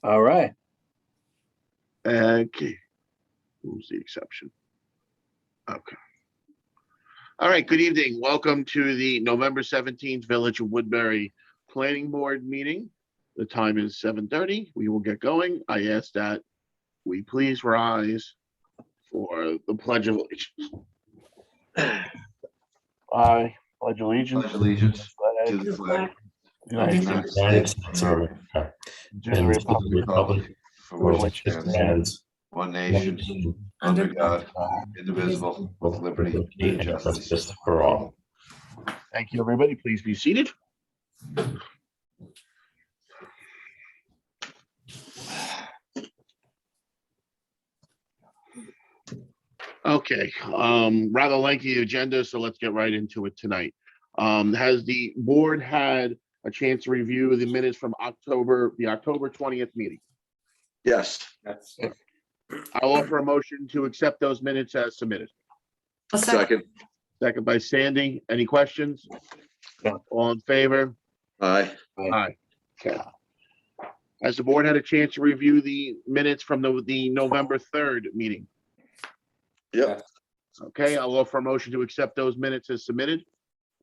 All right. Okay. Who's the exception? Okay. All right. Good evening. Welcome to the November 17th Village of Woodbury Planning Board meeting. The time is 7:30. We will get going. I ask that we please rise for the Pledge of Allegiance. I pledge allegiance Pledge allegiance to the flag of the United States United States of America and to the republic for which it stands, one nation, under God, indivisible, with liberty and justice for all. Thank you, everybody. Please be seated. Okay, rather lengthy agenda, so let's get right into it tonight. Has the board had a chance to review the minutes from the October 20th meeting? Yes. I'll offer a motion to accept those minutes as submitted. A second. Second by Sandy. Any questions? All in favor? Aye. Aye. Okay. Has the board had a chance to review the minutes from the November 3rd meeting? Yep. Okay, I'll offer a motion to accept those minutes as submitted.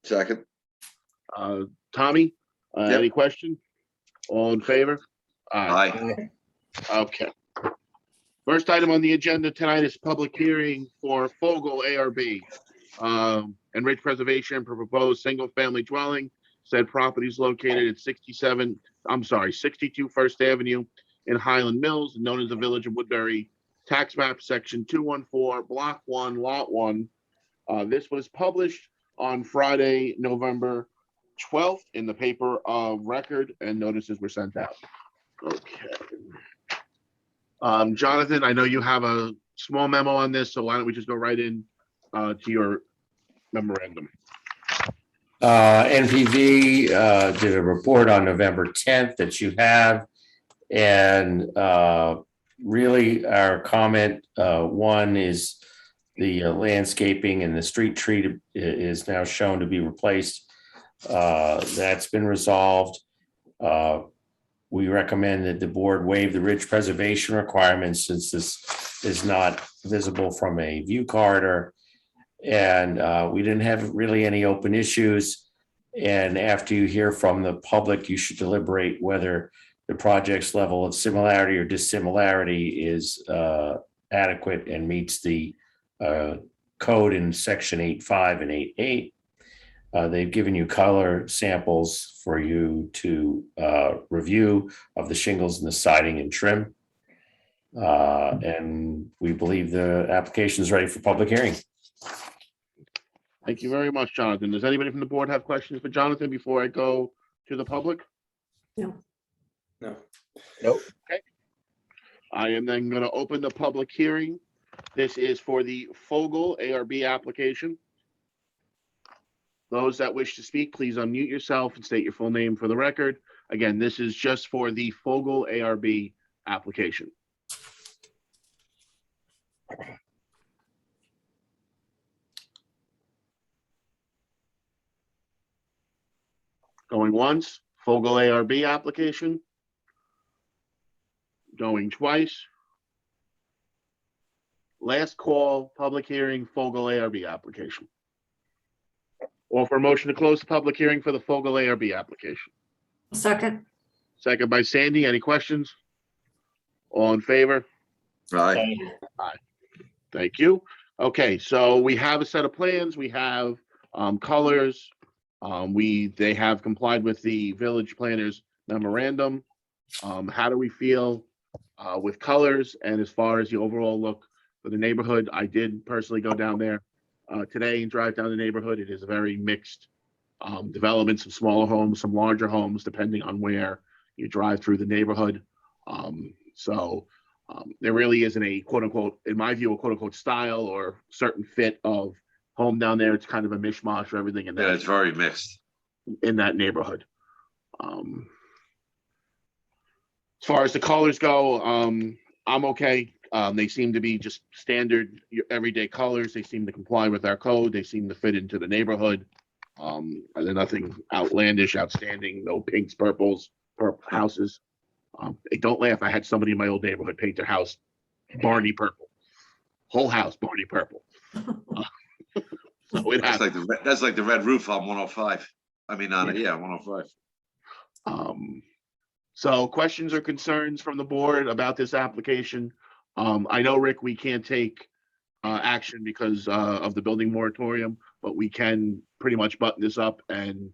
Second. Tommy, Yep. any question? All in favor? Aye. Okay. First item on the agenda tonight is public hearing for Fogel ARB and ridge preservation for proposed single-family dwelling. Said property is located at 62 First Avenue in Highland Mills, known as the Village of Woodbury. Tax map section 214, block 1, lot 1. This was published on Friday, November 12th in the paper of record, and notices were sent out. Okay. Jonathan, I know you have a small memo on this, so why don't we just go right in to your memorandum? NPV did a report on November 10th that you have, and really our comment one is the landscaping and the street tree is now shown to be replaced. That's been resolved. We recommend that the board waive the ridge preservation requirements since this is not visible from a view corridor. And we didn't have really any open issues. And after you hear from the public, you should deliberate whether the project's level of similarity or dissimilarity is adequate and meets the code in section 8.5 and 8.8. They've given you color samples for you to review of the shingles and the siding and trim. And we believe the application is ready for public hearing. Thank you very much, Jonathan. Does anybody from the board have questions for Jonathan before I go to the public? No. Nope. Okay. I am then going to open the public hearing. This is for the Fogel ARB application. Those that wish to speak, please unmute yourself and state your full name for the record. Again, this is just for the Fogel ARB application. Going once, Fogel ARB application. Going twice. Last call, public hearing, Fogel ARB application. Offer a motion to close the public hearing for the Fogel ARB application. A second. Second by Sandy. Any questions? All in favor? Aye. Thank you. Okay, so we have a set of plans. We have colors. They have complied with the village planner's memorandum. How do we feel with colors and as far as the overall look for the neighborhood? I did personally go down there today and drive down the neighborhood. It is a very mixed development, some smaller homes, some larger homes, depending on where you drive through the neighborhood. There really isn't a quote unquote, in my view, a quote unquote style or certain fit of home down there. It's kind of a mishmash of everything in Yeah, it's very mixed in that neighborhood. As far as the colors go, I'm okay. They seem to be just standard everyday colors. They seem to comply with our code. They seem to fit into the neighborhood. They're nothing outlandish, outstanding, no pinks, purples, houses. Hey, don't laugh. I had somebody in my old neighborhood paint their house Barney purple. Whole house Barney purple. So it That's happened. like the red roof on 105. I mean, on it, yeah, 105. So questions or concerns from the board about this application? I know, Rick, we can't take action because of the building moratorium, but we can pretty much button this up and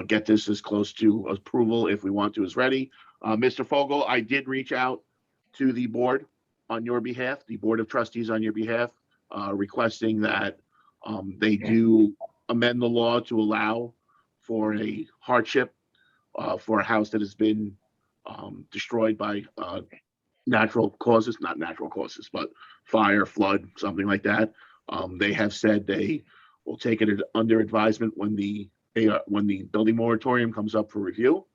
get this as close to approval if we want to is ready. Mr. Fogel, I did reach out to the board on your behalf, the Board of Trustees on your behalf, requesting that they do amend the law to allow for a hardship for a house that has been destroyed by natural causes, not natural causes, but fire, flood, something like that. They have said they will take it under advisement when the building moratorium comes up for review.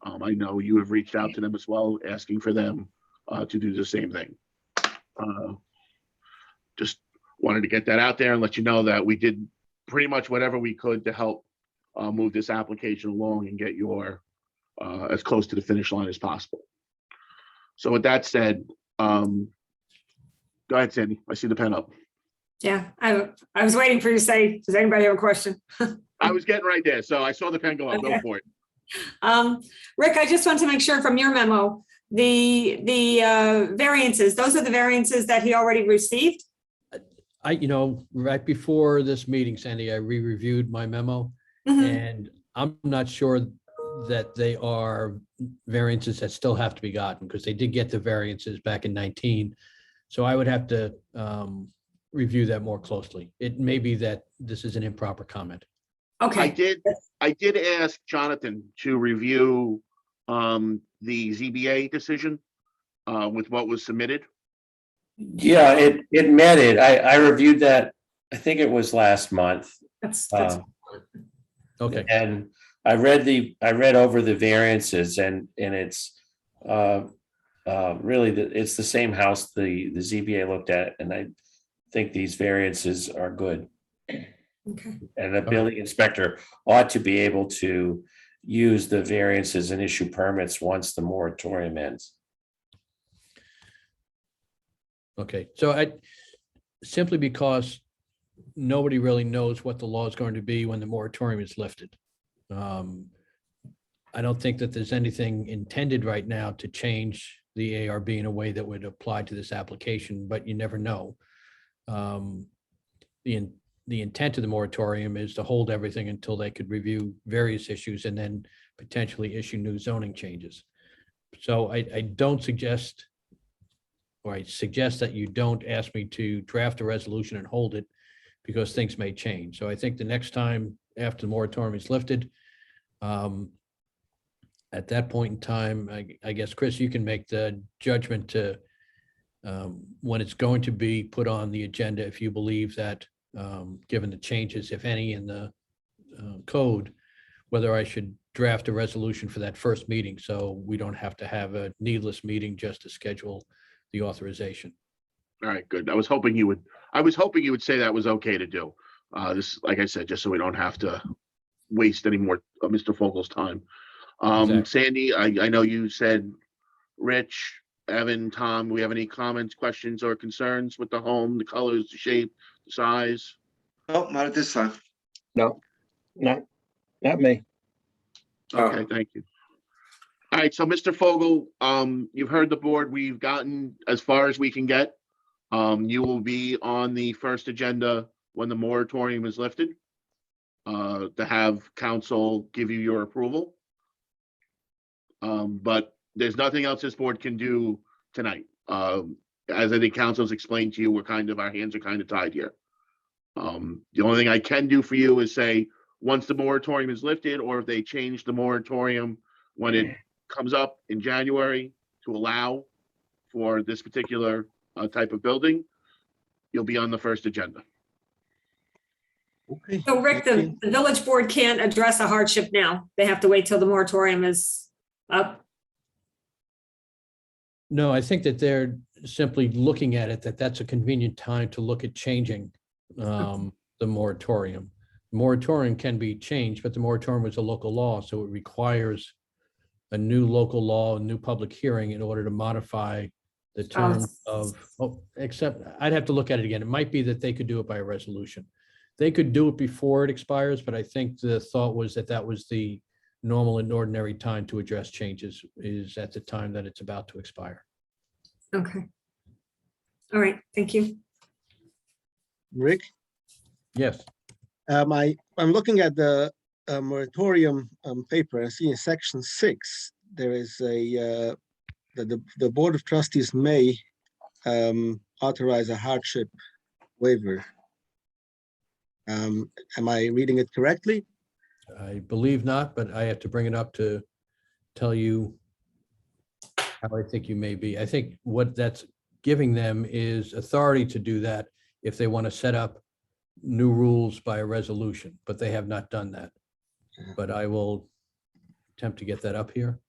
I know you have reached out to them as well, asking for them to do the same thing. Just wanted to get that out there and let you know that we did pretty much whatever we could to help move this application along and get your as close to the finish line as possible. So with that said, go ahead, Sandy. I see the pen up. Yeah, I was waiting for you to say, does anybody have a question? I was getting right there. So I saw the pen go up. Okay. Go for it. Rick, I just want to make sure from your memo, the variances, those are the variances that he already received? Right before this meeting, Sandy, I re-reviewed my memo, Mhm. and I'm not sure that they are variances that still have to be gotten, because they did get the variances back in 19. So I would have to review that more closely. It may be that this is an improper comment. I Okay, did ask Jonathan to review the ZBA decision with what was submitted. Yeah, it met it. I reviewed that, I think it was last month. that's Okay, And I read over the variances and it's really it's the same house the ZBA looked at, and I think these variances are good. okay. And the building inspector ought to be able to use the variances and issue permits once the moratorium ends. okay. So simply because nobody really knows what the law is going to be when the moratorium is lifted. I don't think that there's anything intended right now to change the ARB in a way that would apply to this application, but you never know. The intent of the moratorium is to hold everything until they could review various issues and then potentially issue new zoning changes. So I don't suggest, or I suggest that you don't ask me to draft a resolution and hold it, because things may change. So I think the next time after the moratorium is lifted, at that point in time, I guess, Chris, you can make the judgment to when it's going to be put on the agenda, if you believe that, given the changes, if any, in the code, whether I should draft a resolution for that first meeting, so we don't have to have a needless meeting just to schedule the authorization. All right, good. I was hoping you would say that was okay to do. This, like I said, just so we don't have to waste any more of Mr. Fogel's time. Exactly. Sandy, I know you said, Rich, Evan, Tom, do we have any comments, questions, or concerns with the home, the colors, the shape, the size? No, not at this time. No, not me. Okay, thank you. All right, so Mr. Fogel, you've heard the board. We've gotten as far as we can get. You will be on the first agenda when the moratorium is lifted, to have council give you your approval. But there's nothing else this board can do tonight. As I think council's explained to you, our hands are kind of tied here. The only thing I can do for you is say, once the moratorium is lifted, or if they change the moratorium when it comes up in January to allow for this particular type of building, you'll be on the first agenda. Okay. So Rick, the village board can't address a hardship now. They have to wait till the moratorium is up. No, I think that they're simply looking at it, that's a convenient time to look at changing the moratorium. The moratorium can be changed, but the moratorium is a local law, so it requires a new local law, a new public hearing in order to modify the terms of, except I'd have to look at it again. It might be that they could do it by a resolution. They could do it before it expires, but I think the thought was that that was the normal and ordinary time to address changes is at the time that it's about to expire. Okay. All right, thank you. Rick, Yes, I'm looking at the moratorium paper. I see in section 6, there is a, the Board of Trustees may authorize a hardship waiver. Am I reading it correctly? I believe not, but I have to bring it up to tell you how I think you may be. I think what that's giving them is authority to do that if they want to set up new rules by a resolution, but they have not done that. But I will attempt to get that up here.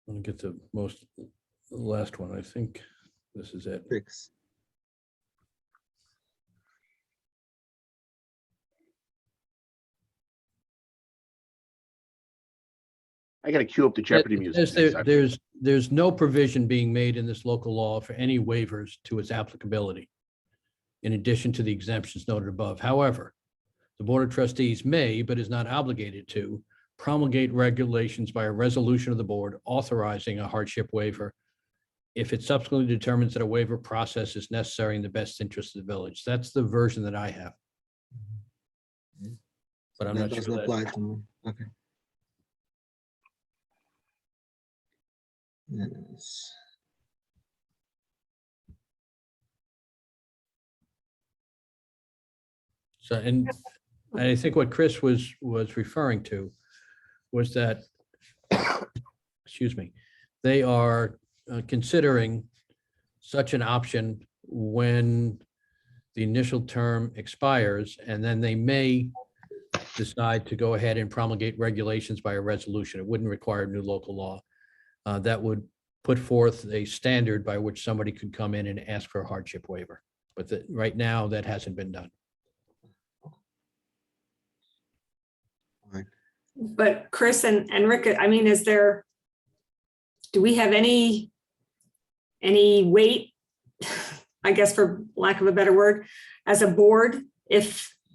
Let me get the last one. I think this is it. 6. I gotta cue up the Jeopardy music. There's no provision being made in this local law for any waivers to its applicability, in addition to the exemptions noted above. However, the Board of Trustees may, but is not obligated to, promulgate regulations by a resolution of the board authorizing a hardship waiver if it subsequently determines that a waiver process is necessary in the best interest of the village. That's the version that I have. But I'm That not doesn't sure apply that. to me. Okay. Yes. So, and I think what Chris was referring to was that, excuse me, they are considering such an option when the initial term expires, and then they may decide to go ahead and promulgate regulations by a resolution. It wouldn't require new local law. That would put forth a standard by which somebody could come in and ask for a hardship waiver. But right now, that hasn't been done. But Chris and Rick, I mean, do we have any weight, I guess, for lack of a better word, as a board,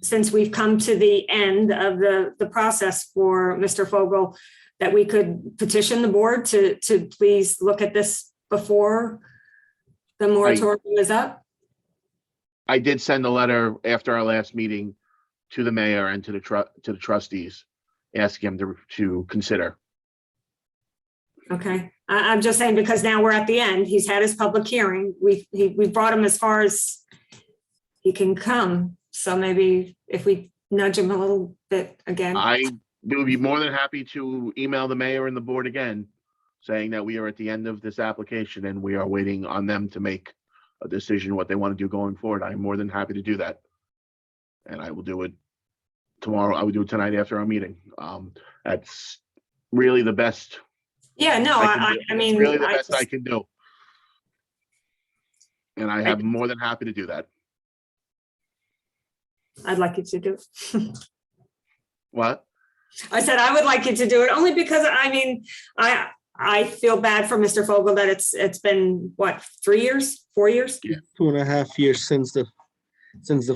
since we've come to the end of the process for Mr. Fogel, that we could petition the board to please look at this before the moratorium is up? I did send a letter after our last meeting to the mayor and to the trustees, asking them to consider. Okay, I'm just saying, because now we're at the end. He's had his public hearing. We've brought him as far as he can come. So maybe if we nudge him a little bit again. I would be more than happy to email the mayor and the board again, saying that we are at the end of this application and we are waiting on them to make a decision what they want to do going forward. I'm more than happy to do that. And I will do it tomorrow. I will do it tonight after our meeting. That's really the best. Yeah, no, I mean, really the best I can do. And I have more than happy to do that. I'd like you to do it. What? I said I would like you to do it only because, I mean, I feel bad for Mr. Fogel that it's been what, 3 years, 4 years? Yeah. 2.5 years since the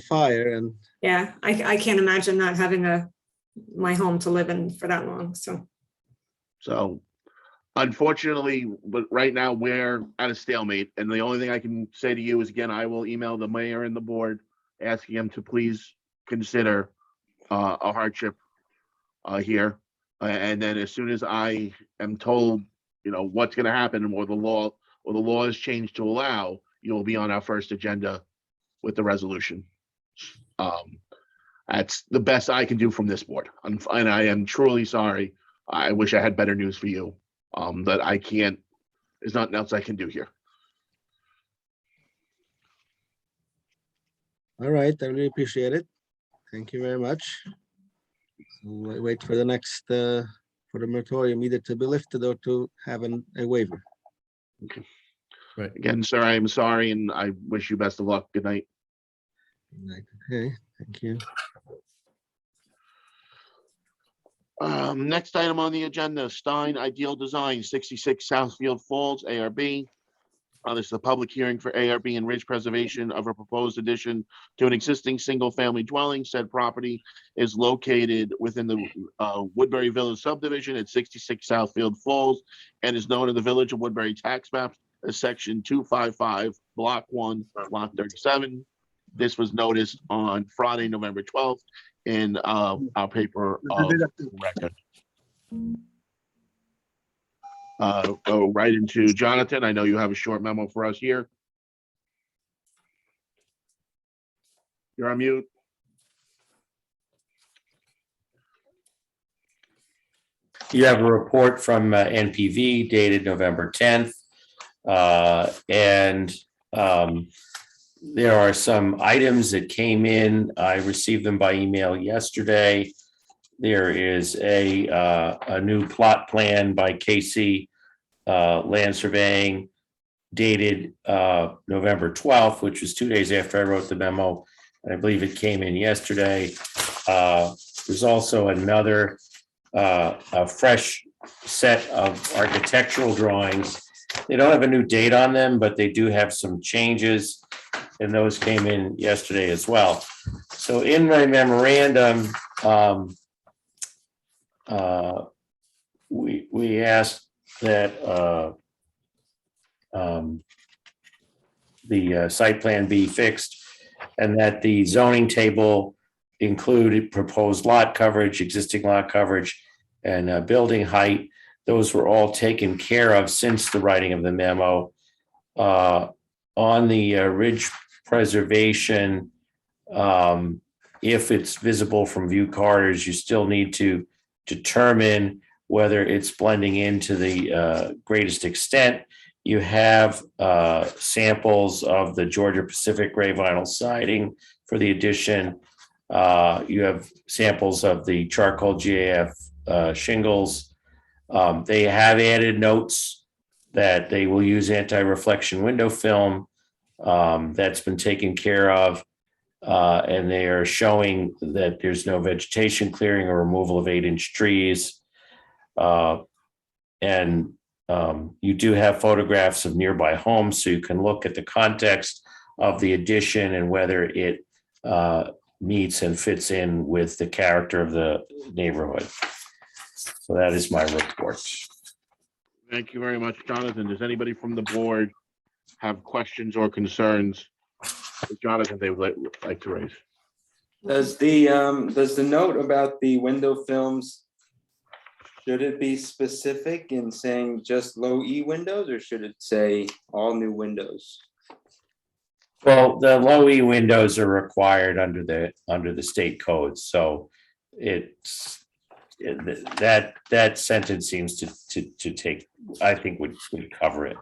fire, and Yeah, I can't imagine not having my home to live in for that long. So Unfortunately, but right now we're at a stalemate, and the only thing I can say to you is, again, I will email the mayor and the board asking them to please consider a hardship here. And then as soon as I am told, what's going to happen, or the law is changed to allow, you'll be on our first agenda with the resolution. That's the best I can do from this board. And I am truly sorry. I wish I had better news for you. That I can't there's nothing else I can do here. All right, I really appreciate it. Thank you very much. We'll wait for the next, for the moratorium either to be lifted or to have a waiver. Right. Again, sir, I am sorry, and I wish you best of luck. Good night. Okay, thank you. Next item on the agenda, Stein Ideal Design, 66 Southfield Falls, ARB. This is a public hearing for ARB and ridge preservation of a proposed addition to an existing single-family dwelling. Said property is located within the Woodbury Village subdivision at 66 Southfield Falls and is known in the Village of Woodbury tax map as Section 255, Block 1, Lot 37. This was noticed on Friday, November 12th in our paper of record. Go right into Jonathan. I know you have a short memo for us here. You're on mute. You have a report from NPV dated November 10th. There are some items that came in. I received them by email yesterday. There is a new plot plan by Casey Land Surveying dated November 12th, which was 2 days after I wrote the memo. And I believe it came in yesterday. There's also another a fresh set of architectural drawings. They don't have a new date on them, but they do have some changes, and those came in yesterday as well. So in my memorandum, we asked that the site plan be fixed and that the zoning table include proposed lot coverage, existing lot coverage, and building height. Those were all taken care of since the writing of the memo. On the ridge preservation, if it's visible from view corridors, you still need to determine whether it's blending into the greatest extent. You have samples of the Georgia Pacific gray vinyl siding for the addition. You have samples of the charcoal GAF shingles. They have added notes that they will use anti-reflection window film. That's been taken care of. And they are showing that there's no vegetation clearing or removal of 8-inch trees. You do have photographs of nearby homes, so you can look at the context of the addition and whether it meets and fits in with the character of the neighborhood. So that is my report. Thank you very much, Jonathan. Does anybody from the board have questions or concerns for Jonathan they would like to raise? Does the note about the window films, should it be specific in saying just low E windows, or should it say all new windows? Well, the low E windows are required under the state code, so that sentence seems to take, I think would cover it.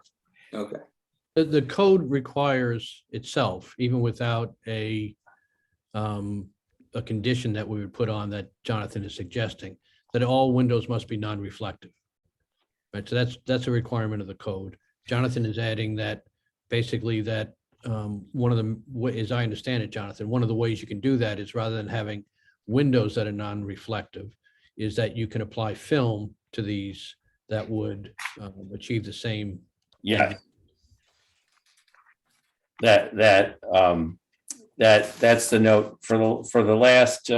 Okay. The code requires itself, even without a condition that we would put on that Jonathan is suggesting, that all windows must be non-reflective. Right, so that's a requirement of the code. Jonathan is adding that basically that one of them, as I understand it, Jonathan, one of the ways you can do that is rather than having windows that are non-reflective, is that you can apply film to these that would achieve the same. Yeah. That's the note for the last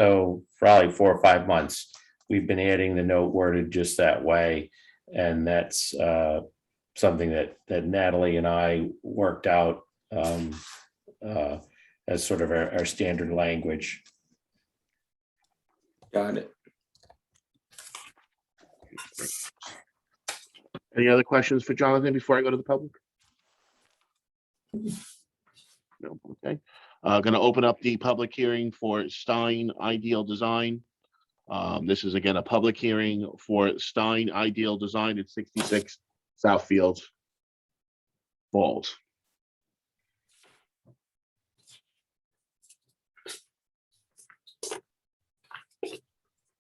probably 4 or 5 months. We've been adding the note worded just that way, and that's something that Natalie and I worked out as sort of our standard language. Got it. Any other questions for Jonathan before I go to the public? No, okay. Going to open up the public hearing for Stein Ideal Design. This is again a public hearing for Stein Ideal Design at 66 Southfield. Falls.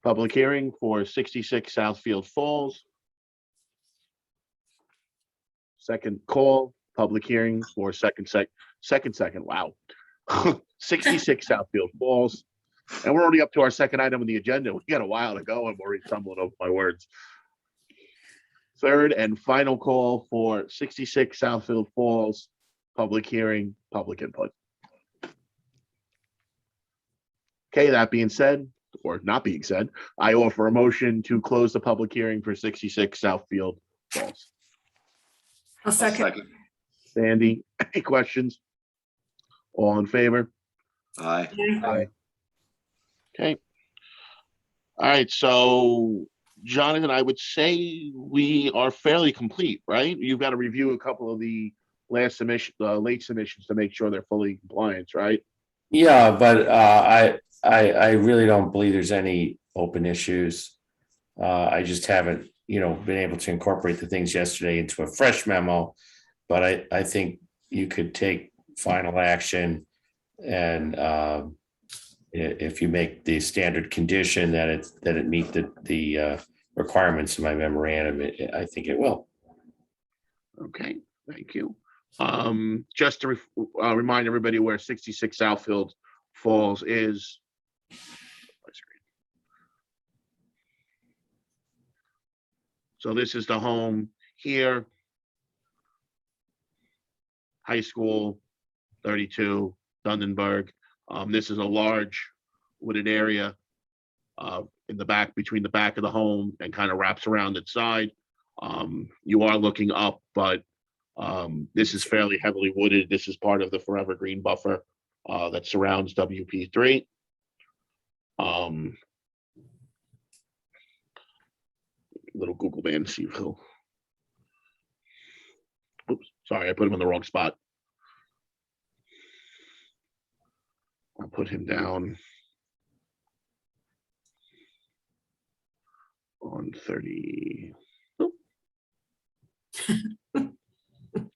Public hearing for 66 Southfield Falls. Second call, public hearing for second, wow. 66 Southfield Falls. And we're already up to our second item on the agenda. We got a while to go and we're already stumbling over my words. Third and final call for 66 Southfield Falls, public hearing, public input. Okay, that being said, or not being said, I offer a motion to close the public hearing for 66 Southfield Falls. I'll second. Sandy, any questions? All in favor? Aye. Aye. Okay. All right, so Jonathan, I would say we are fairly complete, right? You've got to review a couple of the late submissions to make sure they're fully compliant, right? Yeah, but I really don't believe there's any open issues. I just haven't, been able to incorporate the things yesterday into a fresh memo. But I think you could take final action, and if you make the standard condition that it meet the requirements of my memorandum, I think it will. Okay, thank you. Just to remind everybody where 66 Southfield Falls is. So this is the home here. High School, 32, Dundenberg. This is a large wooded area in the back, between the back of the home, and kind of wraps around its side. You are looking up, but this is fairly heavily wooded. This is part of the Forever Green buffer that surrounds WP3. Little Google man, see if he'll. Oops, sorry, I put him in the wrong spot. I'll put him down on 30. Oh.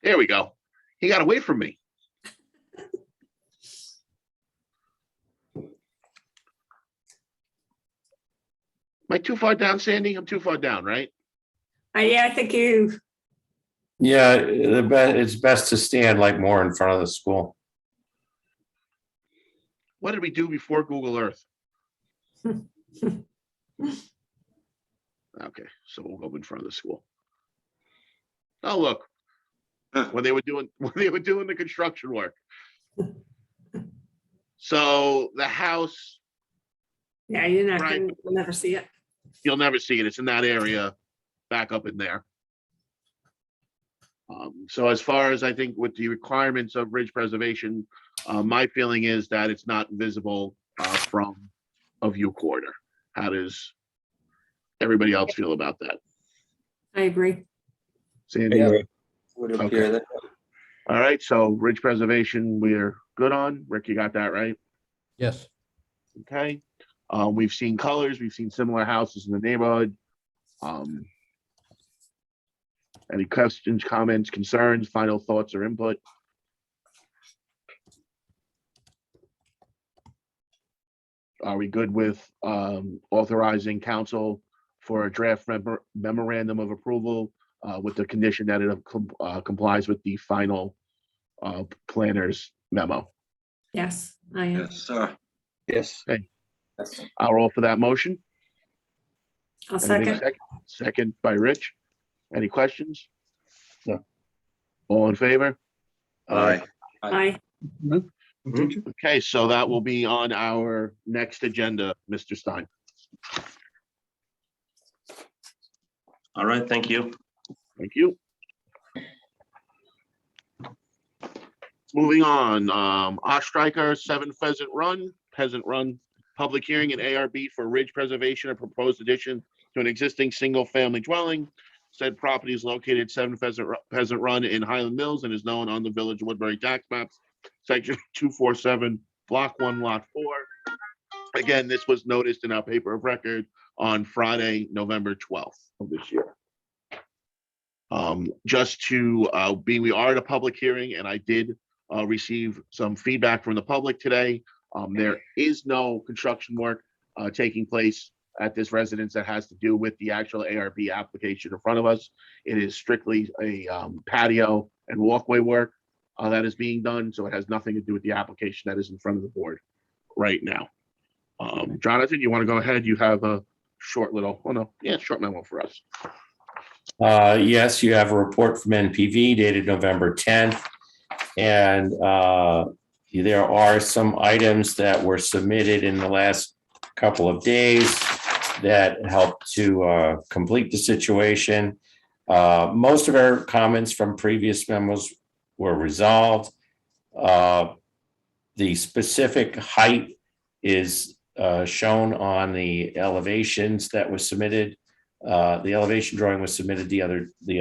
There we go. He got away from me. Am I too far down, Sandy? I'm too far down, right? Yeah, I think you. Yeah, it's best to stand like more in front of the school. What did we do before Google Earth? Okay, so we'll go in front of the school. Oh, look, when they were doing the construction work. So the house. Yeah, you'll Right. never see it. You'll never see it. It's in that area, back up in there. So as far as I think with the requirements of ridge preservation, my feeling is that it's not visible from a view corridor. How does everybody else feel about that? I agree. Sandy? Yeah. Would Okay. appear that. All right, so ridge preservation, we're good on. Rick, you got that right? Yes. Okay. We've seen colors, we've seen similar houses in the neighborhood. Any questions, comments, concerns, final thoughts or input? Are we good with authorizing council for a draft memorandum of approval with the condition that it complies with the final planner's memo? Yes, I am. Yes, sir. Yes. I'll roll for that motion. I'll Anything second. Second by Rich. Any questions? No. All in favor? Aye. Aye. Okay, so that will be on our next agenda, Mr. Stein. All right, thank you. Thank you. Moving on, Ostriker 7 Pheasant Run, public hearing and ARB for ridge preservation, a proposed addition to an existing single-family dwelling. Said property is located 7 Pheasant Run in Highland Mills and is known on the Village of Woodbury tax maps, section 247, block 1, lot 4. Again, this was noticed in our paper of record on Friday, November 12th of this year. Just to we are at a public hearing, and I did receive some feedback from the public today. There is no construction work taking place at this residence that has to do with the actual ARB application in front of us. It is strictly a patio and walkway work that is being done, so it has nothing to do with the application that is in front of the board right now. Jonathan, you want to go ahead? You have a short little, short memo for us. Yes, you have a report from NPV dated November 10th. And there are some items that were submitted in the last couple of days that help to complete the situation. Most of our comments from previous memos were resolved. The specific height is shown on the elevations that was submitted. The elevation drawing was submitted the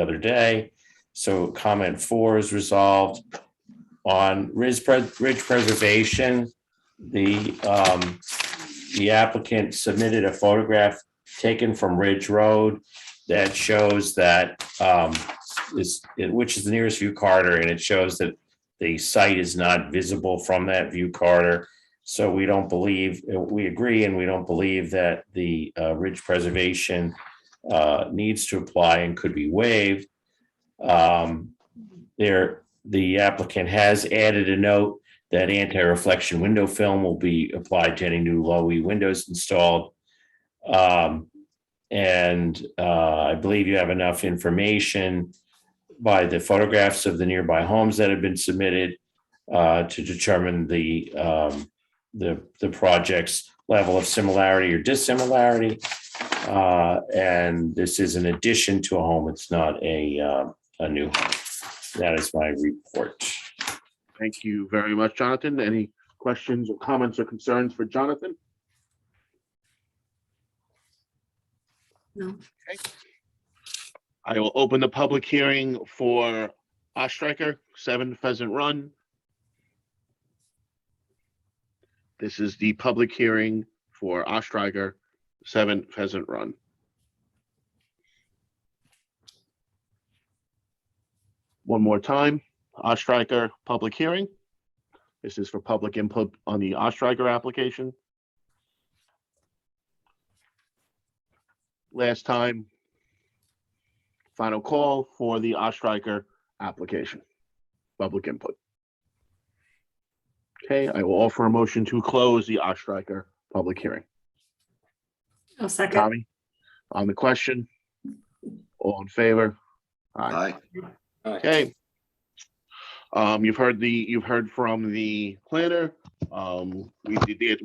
other day. So comment 4 is resolved. On ridge preservation, the applicant submitted a photograph taken from Ridge Road that shows that which is the nearest view corridor, and it shows that the site is not visible from that view corridor. So we agree, and we don't believe that the ridge preservation needs to apply and could be waived. The applicant has added a note that anti-reflection window film will be applied to any new low E windows installed. And I believe you have enough information by the photographs of the nearby homes that have been submitted to determine the project's level of similarity or dissimilarity. And this is an addition to a home. It's not a new home. That is my report. Thank you very much, Jonathan. Any questions or comments or concerns for Jonathan? No. Okay. I will open the public hearing for Ostriker, 7 Pheasant Run. This is the public hearing for Ostriker, 7 Pheasant Run. One more time, Ostriker public hearing. This is for public input on the Ostriker application. Last time, final call for the Ostriker application, public input. Okay, I will offer a motion to close the Ostriker public hearing. I'll second. Tommy, on the question, all in favor? Aye. Okay. You've heard from the planner. We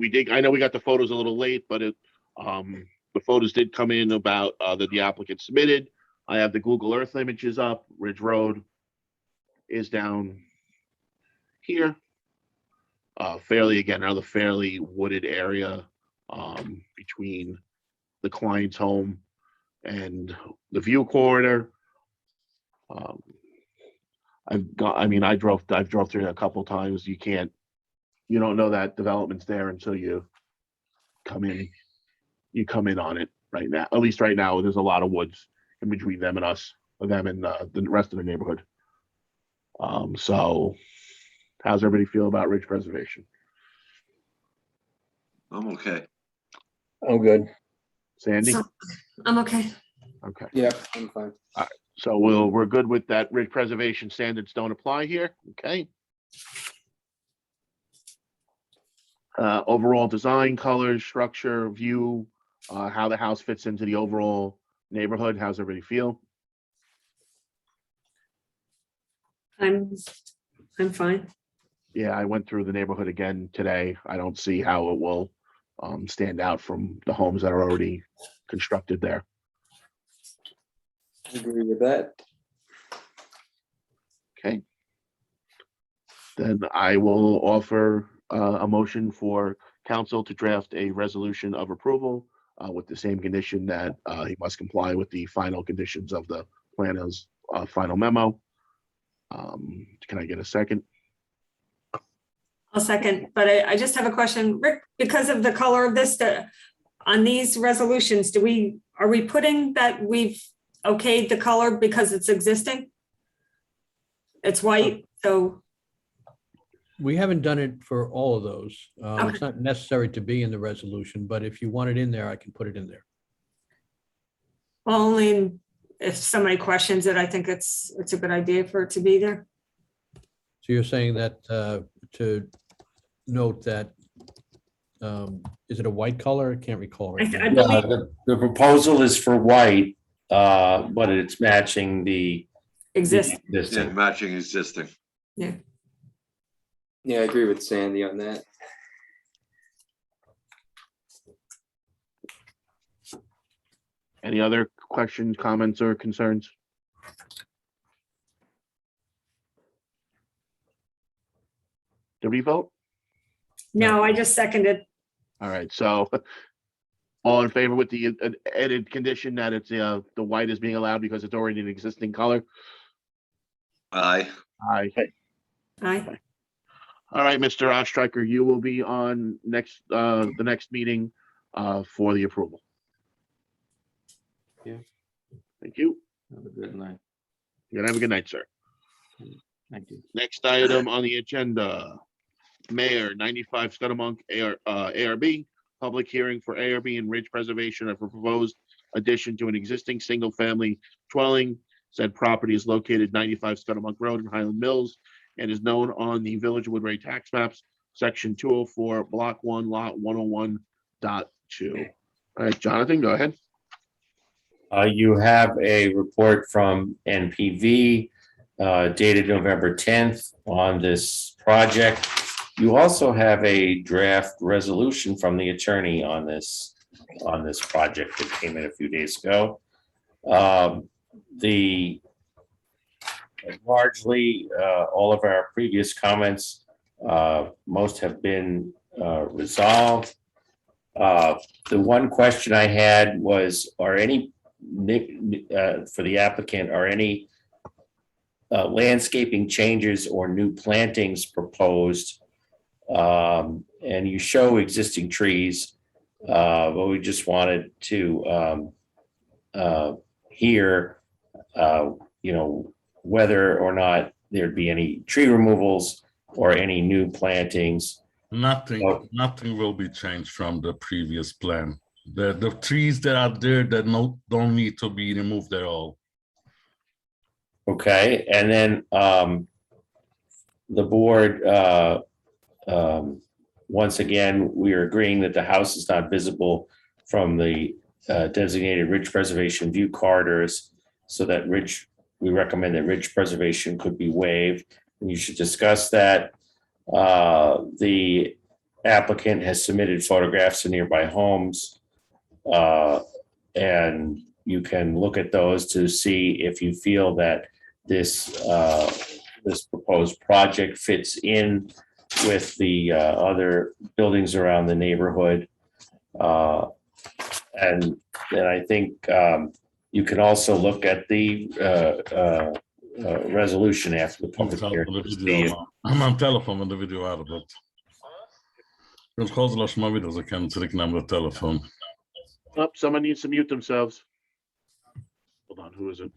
did. I know we got the photos a little late, but the photos did come in about that the applicant submitted. I have the Google Earth images up. Ridge Road is down here. Another fairly wooded area between the client's home and the view corridor. I drove through it a couple times. You don't know that development's there until you come in on it right now. At least right now, there's a lot of woods in between them and us, them and the rest of the neighborhood. So how's everybody feel about ridge preservation? I'm okay. I'm good. Sandy? I'm okay. Okay. Yeah, I'm fine. So we're good with that. Ridge preservation standards don't apply here. Okay. Overall design, colors, structure, view, how the house fits into the overall neighborhood. How's everybody feel? I'm fine. Yeah, I went through the neighborhood again today. I don't see how it will stand out from the homes that are already constructed there. I agree with that. Okay. Then I will offer a motion for council to draft a resolution of approval with the same condition that he must comply with the final conditions of the planner's final memo. Can I get a second? I'll second, but I just have a question. Rick, because of the color of this, on these resolutions, are we putting that we've okayed the color because it's existing? It's white, so, We haven't done it for all of those. Okay. It's not necessary to be in the resolution, but if you want it in there, I can put it in there. well, only if somebody questions it, I think it's a good idea for it to be there. So you're saying that to note that, is it a white color? I can't recall right I now. believe The proposal is for white, but it's matching the existing. Yeah, existing. matching existing. Yeah, I agree with Sandy on that. Any other questions, comments, or concerns? Did we vote? No, I just seconded. All right, so all in favor with the added condition that it's the white is being allowed because it's already an existing color? Aye. Aye. Aye. All right, Mr. Ostriker, you will be on the next meeting for the approval. Yeah. Thank you. Have a good night. You have a good night, sir. Thank you. Next item on the agenda, Mayor 95 Scudamonk ARB, public hearing for ARB and ridge preservation of a proposed addition to an existing single-family dwelling. Said property is located 95 Scudamonk Road in Highland Mills and is known on the Village of Woodbury tax maps, section 204, block 1, lot 101.2. All right, Jonathan, go ahead. You have a report from NPV dated November 10th on this project. You also have a draft resolution from the attorney on this project that came in a few days ago. Largely, all of our previous comments, most have been resolved. The one question I had was, are any for the applicant, are any landscaping changes or new plantings proposed? And you show existing trees, but we just wanted to hear, whether or not there'd be any tree removals or any new plantings. Nothing will be changed from the previous plan. The trees that are there that don't need to be removed at all. Okay, and then the board, once again, we are agreeing that the house is not visible from the designated ridge preservation view corridors, so that we recommend that ridge preservation could be waived, and you should discuss that. The applicant has submitted photographs of nearby homes, and you can look at those to see if you feel that this proposed project fits in with the other buildings around the neighborhood. And then I think you can also look at the resolution after the public hearing. I'm on telephone with the video out of it. Jag kolla Lars man video så kan trycka nämna telefon. Oh, someone needs to mute themselves. Hold on, who is it?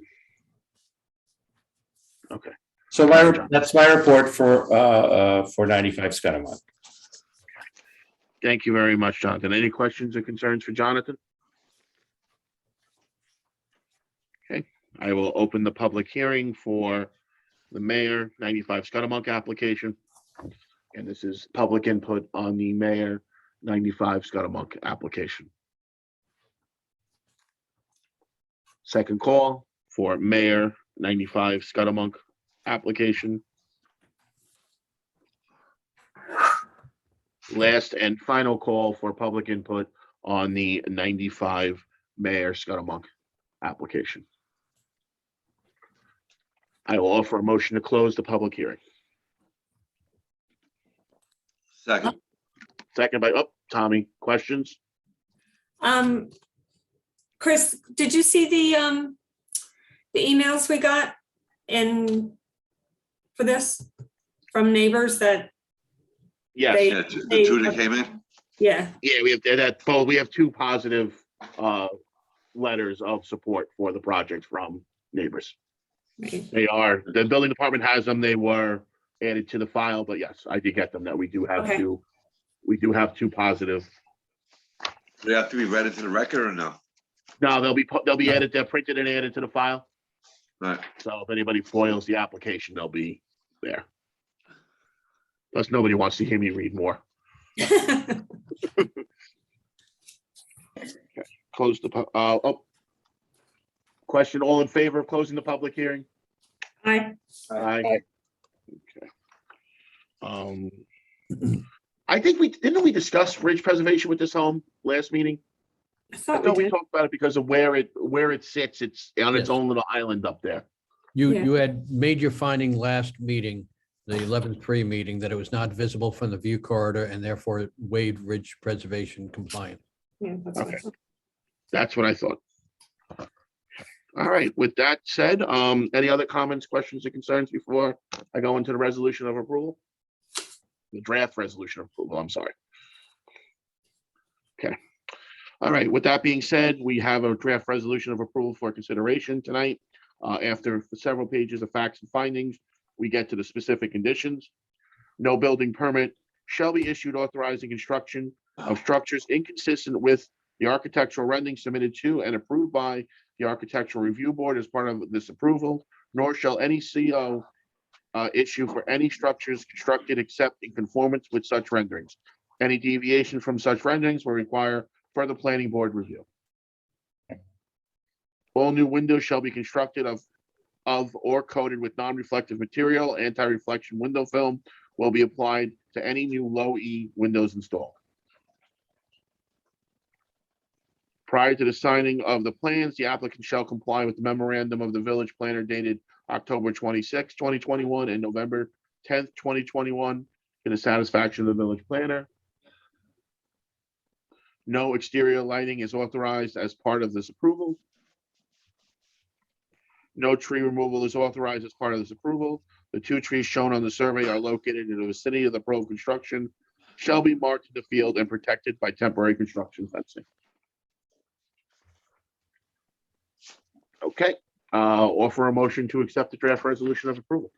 Okay. So that's my report for 95 Scudamonk. Thank you very much, Jonathan. Any questions or concerns for Jonathan? Okay, I will open the public hearing for the Mayor 95 Scudamonk application. And this is public input on the Mayor 95 Scudamonk application. Second call for Mayor 95 Scudamonk application. Last and final call for public input on the 95 Mayor Scudamonk application. I will offer a motion to close the public hearing. Second. Second by, Tommy, questions? Chris, did you see the emails we got for this from neighbors that? Yes. Yeah, the two that came in. Yeah, Yeah, we have that. Both. We have two positive letters of support for the project from neighbors. Right. The building department has them. They were added to the file, but yes, I did get them that we do have Okay. two positive. Do they have to be read into the record or no? No, they'll be added, they're printed and added to the file. Right. So if anybody foils the application, they'll be there. Plus, nobody wants to hear me read more. Close the, question, all in favor of closing the public hearing? Aye. Aye. Okay. I think didn't we discuss ridge preservation with this home last meeting? I I thought thought we we did. talked about it because of where it sits. It's on its Yes. own little island up there. You, Yeah. you had made your finding last meeting, the 11-3 meeting, that it was not visible from the view corridor and therefore it waived ridge preservation compliant. Yeah, that's what I Okay. thought. That's what I thought. All right, with that said, any other comments, questions, or concerns before I go into the resolution of approval? The draft resolution of approval, I'm sorry. Okay. All right, with that being said, we have a draft resolution of approval for consideration tonight. After several pages of facts and findings, we get to the specific conditions. No building permit shall be issued authorizing construction of structures inconsistent with the architectural rendering submitted to and approved by the Architectural Review Board as part of this approval, nor shall any CO issue for any structures constructed except in conformance with such renderings. Any deviation from such renderings will require further planning board review. All new windows shall be constructed of or coated with non-reflective material. Anti-reflection window film will be applied to any new low E windows installed. Prior to the signing of the plans, the applicant shall comply with the memorandum of the village planner dated October 26, 2021 and November 10th, 2021 to the satisfaction of the village planner. No exterior lighting is authorized as part of this approval. No tree removal is authorized as part of this approval. The 2 trees shown on the survey are located in the vicinity of the proposed construction, shall be marked in the field and protected by temporary construction fencing. Okay, offer a motion to accept the draft resolution of approval.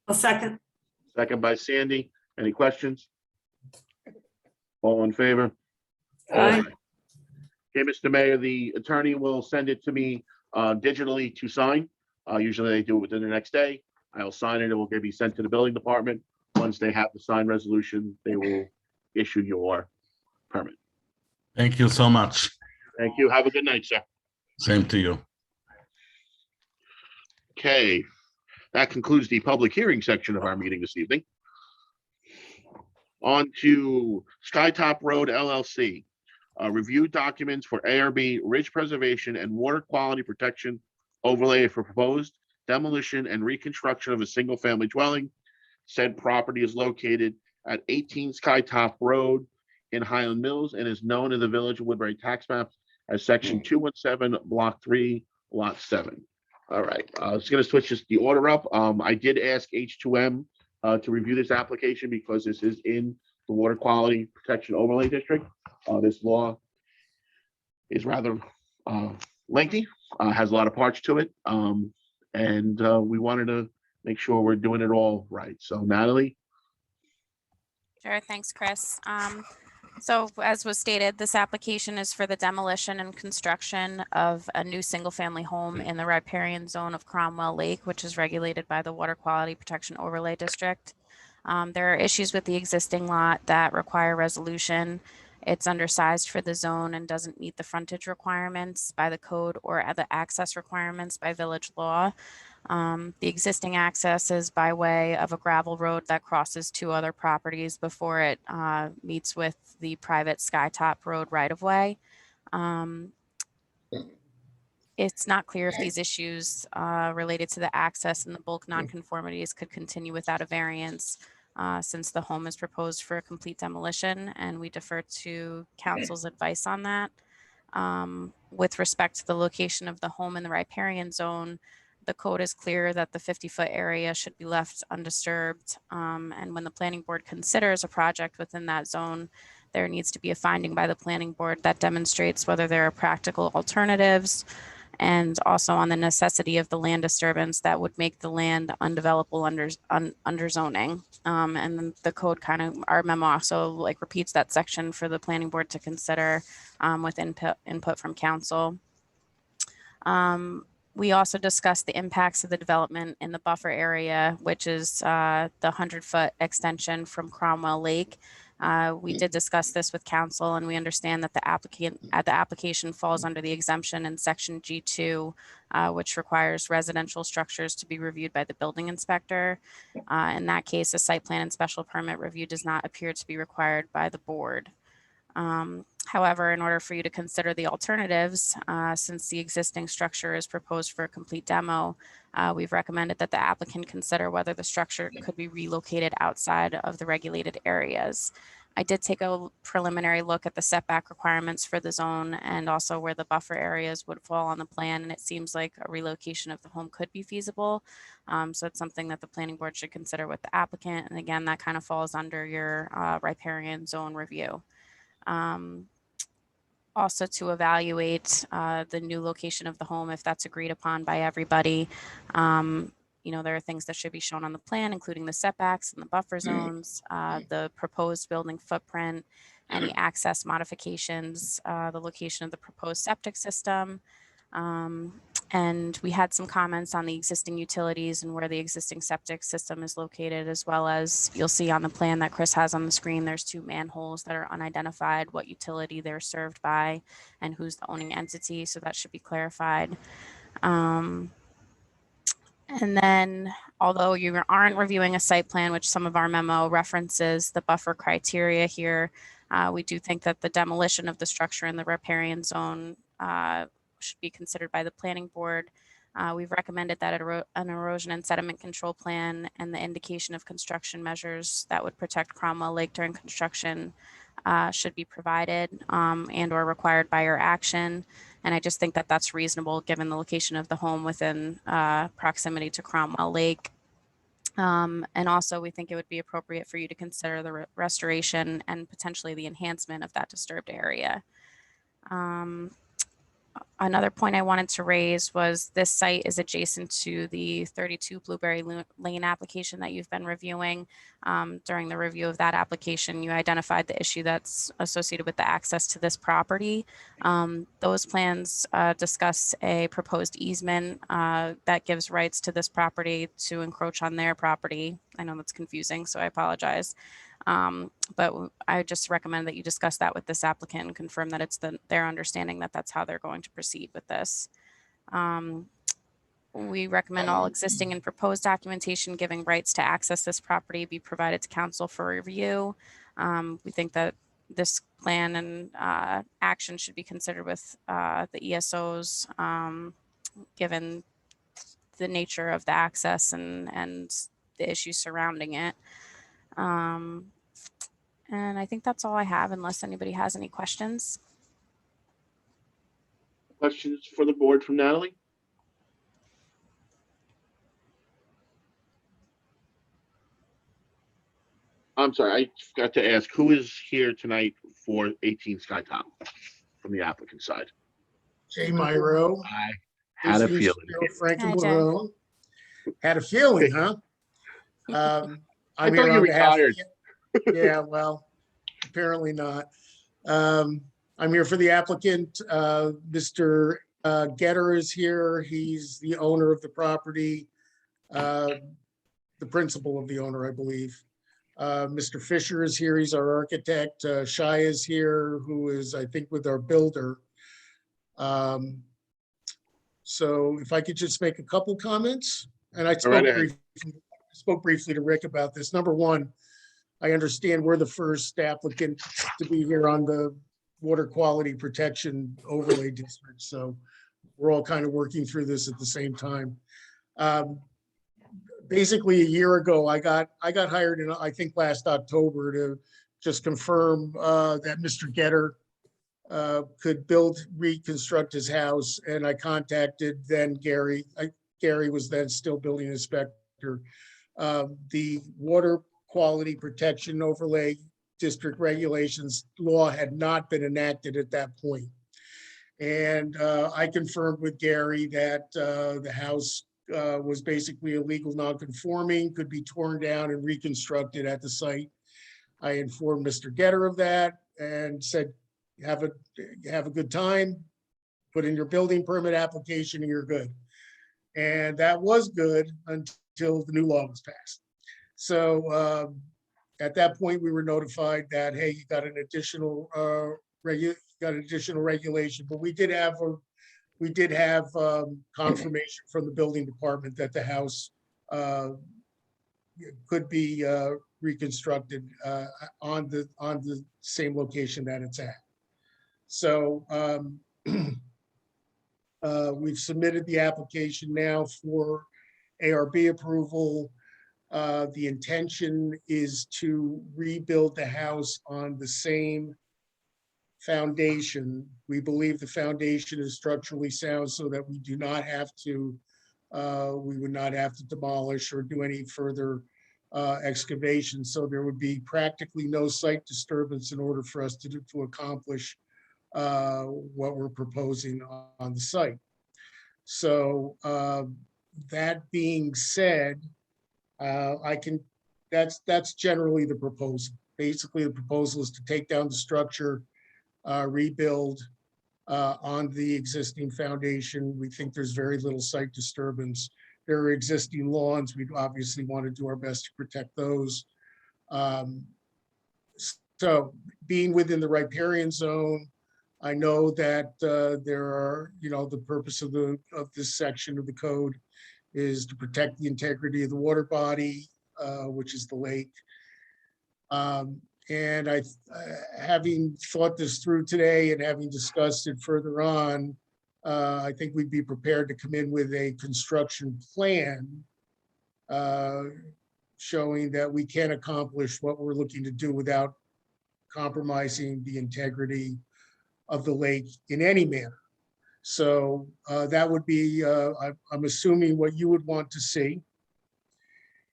I'll second. Second by Sandy. Any questions? All in favor? Aye. Okay, Mr. Mayor, the attorney will send it to me digitally to sign. Usually they do it within the next day. I'll sign it. It will be sent to the building department. Once they have the signed resolution, they will issue your permit. Thank you so much. Thank you. Have a good night, sir. Same to you. Okay, that concludes the public hearing section of our meeting this evening. On to Skytop Road LLC. Review documents for ARB ridge preservation and water quality protection overlay for proposed demolition and reconstruction of a single-family dwelling. Said property is located at 18 Skytop Road in Highland Mills and is known in the Village of Woodbury tax map as section 217, block 3, lot 7. All right, it's going to switch the order up. I did ask H2M to review this application because this is in the Water Quality Protection Overlay District. This law is rather lengthy, has a lot of parts to it, and we wanted to make sure we're doing it all right. So Natalie? Sure, thanks, Chris. So as was stated, this application is for the demolition and construction of a new single-family home in the riparian zone of Cromwell Lake, which is regulated by the Water Quality Protection Overlay District. There are issues with the existing lot that require resolution. It's undersized for the zone and doesn't meet the frontage requirements by the code or the access requirements by village law. The existing access is by way of a gravel road that crosses 2 other properties before it meets with the private Skytop Road right-of-way. It's not clear if these issues related to the access and the bulk nonconformities could continue without a variance since the home is proposed for a complete demolition, and we defer to council's advice on that. With respect to the location of the home in the riparian zone, the code is clear that the 50-foot area should be left undisturbed. And when the planning board considers a project within that zone, there needs to be a finding by the planning board that demonstrates whether there are practical alternatives, and also on the necessity of the land disturbance that would make the land undevelopable under zoning. And then the code kind of, our memo also like repeats that section for the planning board to consider with input from council. We also discussed the impacts of the development in the buffer area, which is the 100-foot extension from Cromwell Lake. We did discuss this with council, and we understand that the application falls under the exemption in section G2, which requires residential structures to be reviewed by the building inspector. In that case, a site plan and special permit review does not appear to be required by the board. However, in order for you to consider the alternatives, since the existing structure is proposed for a complete demo, we've recommended that the applicant consider whether the structure could be relocated outside of the regulated areas. I did take a preliminary look at the setback requirements for the zone and also where the buffer areas would fall on the plan, and it seems like a relocation of the home could be feasible. So it's something that the planning board should consider with the applicant. And again, that kind of falls under your riparian zone review. Also to evaluate the new location of the home, if that's agreed upon by everybody. You know, there are things that should be shown on the plan, including the setbacks and the buffer zones, the proposed building footprint, any access modifications, the location of the proposed septic system. And we had some comments on the existing utilities and where the existing septic system is located, as well as you'll see on the plan that Chris has on the screen, there's 2 manholes that are unidentified, what utility they're served by and who's the owning entity. So that should be clarified. And then, although you aren't reviewing a site plan, which some of our memo references the buffer criteria here, we do think that the demolition of the structure in the riparian zone should be considered by the planning board. We've recommended that an erosion and sediment control plan and the indication of construction measures that would protect Cromwell Lake during construction should be provided and or required by your action. And I just think that that's reasonable given the location of the home within proximity to Cromwell Lake. And also we think it would be appropriate for you to consider the restoration and potentially the enhancement of that disturbed area. Another point I wanted to raise was this site is adjacent to the 32 Blueberry Lane application that you've been reviewing. During the review of that application, you identified the issue that's associated with the access to this property. Those plans discuss a proposed easement that gives rights to this property to encroach on their property. I know that's confusing, so I apologize. But I just recommend that you discuss that with this applicant and confirm that it's their understanding that that's how they're going to proceed with this. We recommend all existing and proposed documentation giving rights to access this property be provided to council for review. We think that this plan and action should be considered with the ESOs, given the nature of the access and the issues surrounding it. And I think that's all I have, unless anybody has any questions. Questions for the board from Natalie? I'm sorry, I forgot to ask, who is here tonight for 18 Skytop from the applicant side? Jay Myro. I had a feeling. Frank Hi, and Jay. Barone. Had a feeling, huh? I thought you retired. Yeah, well, apparently not. I'm here for the applicant. Mr. Getter is here. He's the owner of the property, the principal of the owner, I believe. Mr. Fisher is here. He's our architect. Shai is here, who is, I think, with our builder. So if I could just make a couple comments, and I spoke briefly to Rick about this. Number one, I understand we're the first applicant to be here on the water quality protection overlay district. So we're all kind of working through this at the same time. Basically a year ago, I got hired in, I think last October, to just confirm that Mr. Getter could reconstruct his house. And I contacted then Gary. Gary was then still building inspector. The water quality protection overlay district regulations law had not been enacted at that point. And I confirmed with Gary that the house was basically illegal, non-conforming, could be torn down and reconstructed at the site. I informed Mr. Getter of that and said, have a good time, put in your building permit application and you're good. And that was good until the new law was passed. So at that point, we were notified that, hey, you got an additional regulation, but we did have confirmation from the building department that the house could be reconstructed on the same location that it's at. So we've submitted the application now for ARB approval. The intention is to rebuild the house on the same foundation. We believe the foundation is structurally sound so that we do not have to, we would not have to demolish or do any further excavation. So there would be practically no site disturbance in order for us to accomplish what we're proposing on the site. So that being said, that's generally the proposal. Basically, the proposal is to take down the structure, rebuild on the existing foundation. We think there's very little site disturbance. There are existing lawns. We'd obviously want to do our best to protect those. So being within the riparian zone, I know that there are, the purpose of this section of the code is to protect the integrity of the water body, which is the lake. And having thought this through today and having discussed it further on, I think we'd be prepared to come in with a construction plan showing that we can accomplish what we're looking to do without compromising the integrity of the lake in any manner. So that would be, I'm assuming, what you would want to see.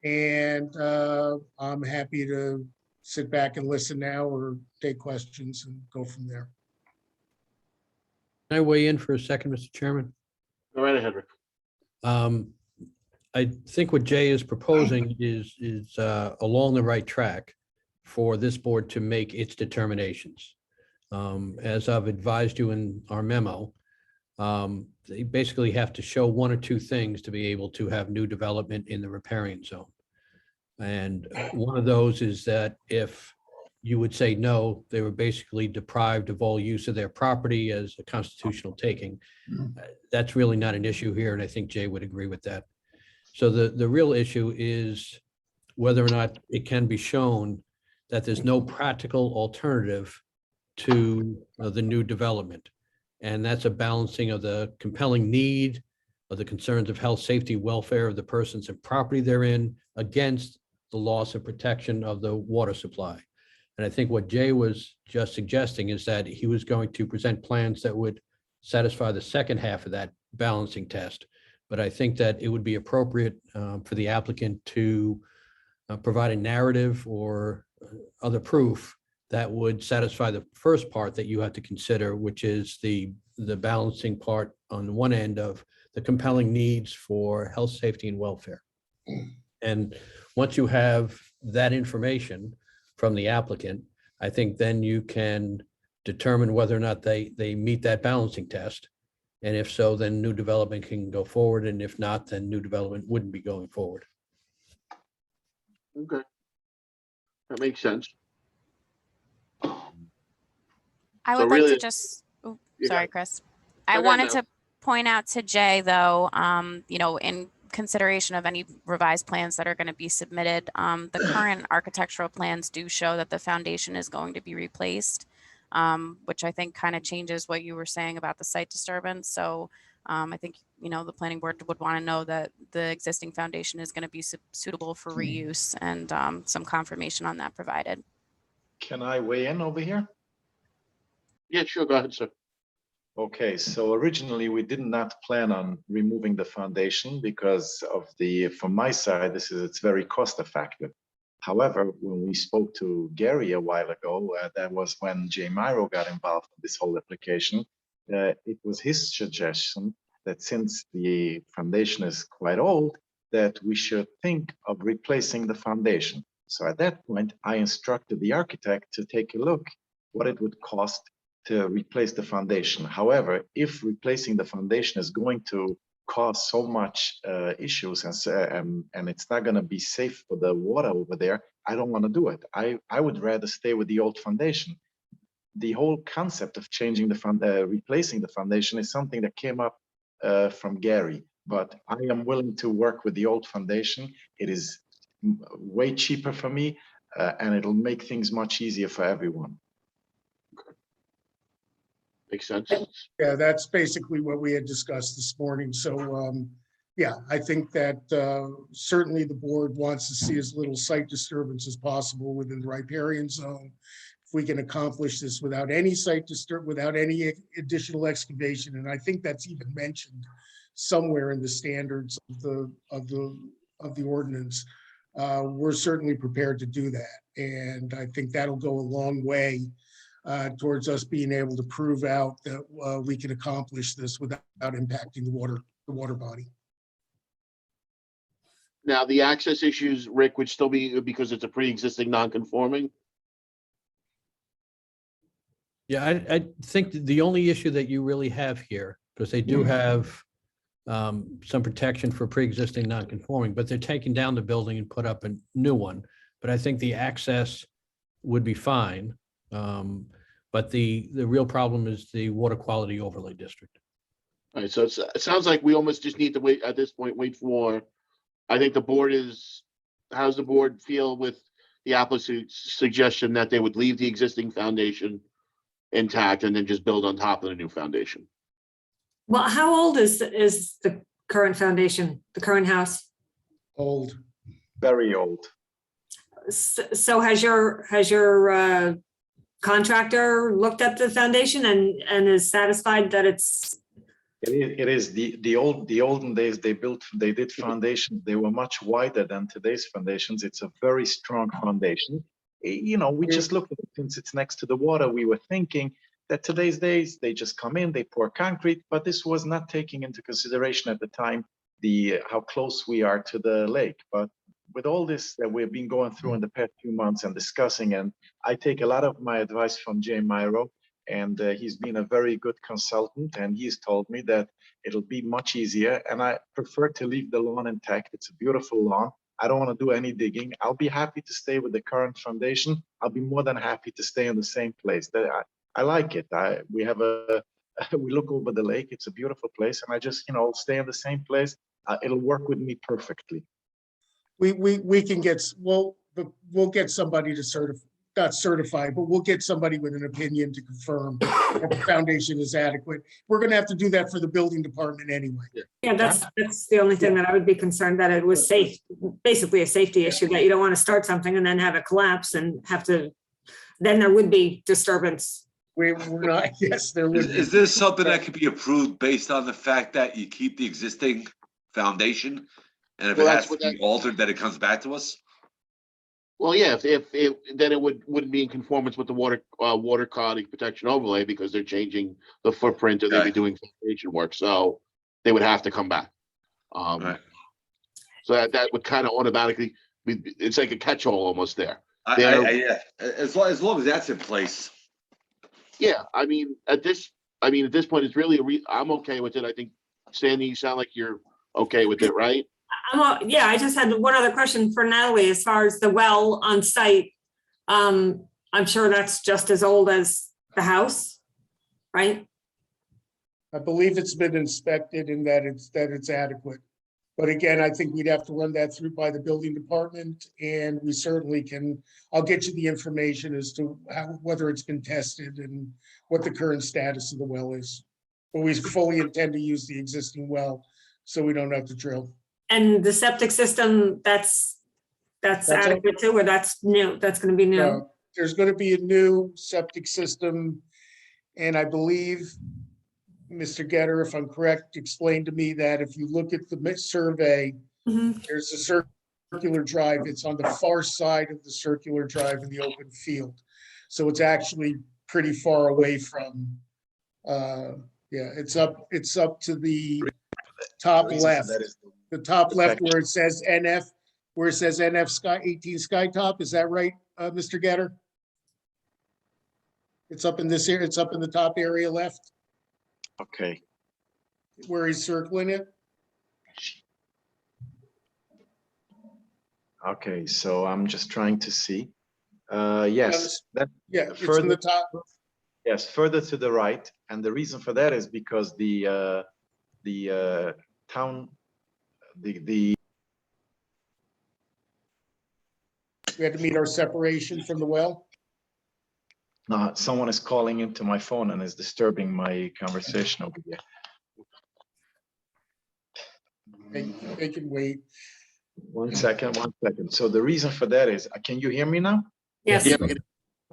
And I'm happy to sit back and listen now or take questions and go from there. Can I weigh in for a second, Mr. Chairman? Go right ahead, Rick. I think what Jay is proposing is along the right track for this board to make its determinations. As I've advised you in our memo, they basically have to show one or two things to be able to have new development in the riparian zone. And one of those is that if you would say no, they were basically deprived of all use of their property as a constitutional taking. That's really not an issue here, and I think Jay would agree with that. So the real issue is whether or not it can be shown that there's no practical alternative to the new development. And that's a balancing of the compelling need of the concerns of health, safety, welfare of the persons and property therein against the loss of protection of the water supply. And I think what Jay was just suggesting is that he was going to present plans that would satisfy the second half of that balancing test. But I think that it would be appropriate for the applicant to provide a narrative or other proof that would satisfy the first part that you have to consider, which is the balancing part on one end of the compelling needs for health, safety, and welfare. And once you have that information from the applicant, I think then you can determine whether or not they meet that balancing test. And if so, then new development can go forward. And if not, then new development wouldn't be going forward. Okay. That makes sense. I So would like really- to just, oh, You sorry, got- Chris. Go I ahead, wanted Mel. to point out to Jay, though, in consideration of any revised plans that are going to be submitted, the current architectural plans do show that the foundation is going to be replaced, which I think kind of changes what you were saying about the site disturbance. So I think, the planning board would want to know that the existing foundation is going to be suitable for reuse, and some confirmation on that provided. Can I weigh in over here? Yeah, sure. Go ahead, sir. Okay, so originally we did not plan on removing the foundation because of from my side, it's very cost effective. However, when we spoke to Gary a while ago, that was when Jay Myro got involved in this whole application. It was his suggestion that since the foundation is quite old, that we should think of replacing the foundation. So at that point, I instructed the architect to take a look what it would cost to replace the foundation. However, if replacing the foundation is going to cause so much issues and it's not going to be safe for the water over there, I don't want to do it. I would rather stay with the old foundation. The whole concept of changing replacing the foundation is something that came up from Gary, but I am willing to work with the old foundation. It is way cheaper for me, and it'll make things much easier for everyone. Makes sense. Yeah, that's basically what we had discussed this morning. So, yeah, I think that certainly the board wants to see as little site disturbance as possible within the riparian zone. If we can accomplish this without any without any additional excavation, and I think that's even mentioned somewhere in the standards of the ordinance, we're certainly prepared to do that. And I think that'll go a long way towards us being able to prove out that we can accomplish this without impacting the water body. Now, the access issues, Rick, would still be because it's a pre-existing non-conforming? Yeah, I think the only issue that you really have here, because they do have some protection for pre-existing non-conforming, but they're taking down the building and put up a new one. But I think the access would be fine. But the real problem is the water quality overlay district. All right, so it sounds like we almost just need to wait at this point, wait for, I think the board is, how's the board feel with the applicant's suggestion that they would leave the existing foundation intact and then just build on top of the new foundation? Well, how old is the current foundation, the current house? Old. Very old. So has your contractor looked at the foundation and is satisfied that it's? It is the olden days. They did foundations. They were much wider than today's foundations. It's a very strong foundation. You know, we just looked at it since it's next to the water. We were thinking that today's days they just come in, they pour concrete, but this was not taking into consideration at the time how close we are to the lake. But with all this that we've been going through in the past few months and discussing, and I take a lot of my advice from Jay Myro, and he's been a very good consultant, and he's told me that it'll be much easier, and I prefer to leave the lawn intact. It's a beautiful lawn. I don't want to do any digging. I'll be happy to stay with the current foundation. I'll be more than happy to stay in the same place. I like it. We look over the lake. It's a beautiful place, and I just, stay in the same place. It'll work with me perfectly. We can get, we'll get somebody to not certify, but we'll get somebody with an opinion to confirm that the foundation is adequate. We're going to have to do that for the building department anyway. Yeah, that's the only thing that I would be concerned that it was safe, basically a safety issue, that you don't want to start something and then have it collapse and then there would be disturbance. We're not, yes, there would be. Is this something that could be approved based on the fact that you keep the existing foundation? And if it has to be altered, then it comes back to us? Well, yeah, if then it wouldn't be in conformance with the water quality protection overlay because they're changing the footprint or they'd be doing foundation work, so they would have to come back. Right. So that would kind of automatically it's like a catch-all almost there. Yeah, as long as that's in place. Yeah, I mean at this point it's really I'm okay with it. I think Sandy, you sound like you're okay with it, right? Yeah, I just had one other question for Natalie as far as the well on site. I'm sure that's just as old as the house, right? I believe it's been inspected and that it's adequate. But again, I think we'd have to run that through by the building department, and we certainly can. I'll get you the information as to whether it's been tested and what the current status of the well is. But we fully intend to use the existing well, so we don't have to drill. And the septic system, that's adequate too, or that's new? That's going to be new. No, there's going to be a new septic system, and I believe Mr. Getter, if I'm correct, explained to me that if you look at the survey, there's a certain circular drive. It's on the far side of the circular drive in the open field. So it's actually pretty far away from, yeah, it's up to the top reason for left. that is The top left fact- where it says NF, where it says NF Sky 18 Skytop. Is that right, Mr. Getter? It's up in this area. It's up in the top area left Okay, where he's circling it. okay, so I'm just trying to see. Yes, that, Yeah, it's in Further- the top. yes, further to the right, and the reason for that is because the town, the We had to meet our separation from the well. someone is calling into my phone and is disturbing my conversation over here. They can wait. One second. So the reason for that is, can you hear me now? Yes.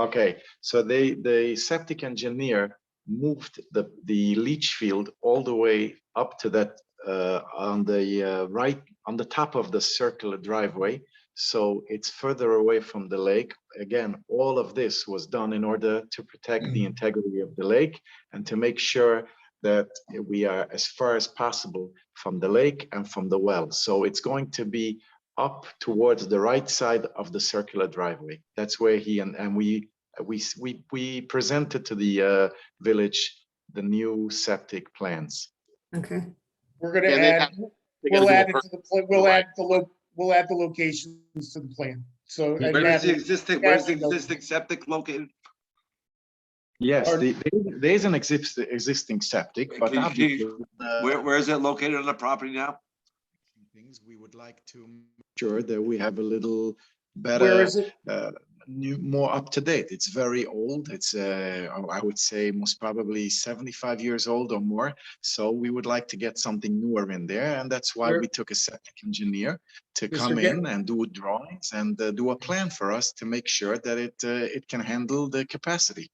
Okay, so the septic engineer moved the leach field all the way up to that on the right, on the top of the circular driveway. So it's further away from the lake. Again, all of this was done in order to protect the integrity of the lake and to make sure that we are as far as possible from the lake and from the well. So it's going to be up towards the right side of the circular driveway. That's where he and we presented to the village the new septic plans. Okay. We're gonna Yeah, they add, have- they gotta we'll do a add it to the, we'll add the locations to the plan. So. and Where is the Natalie- existing, where's the Natalie knows. existing septic located? Yes, Or- there is an existing septic, but Can you- obviously, Where is it located on the property now? things we would like to make sure that we have a little Where better, is it? new, more up to date. It's very old. It's I would say most probably 75 years old or more. So we would like to get something newer in there, and that's why Where- we took a septic engineer to Mr. come Get- in and do drawings and do a plan for us to make sure that it can handle the capacity.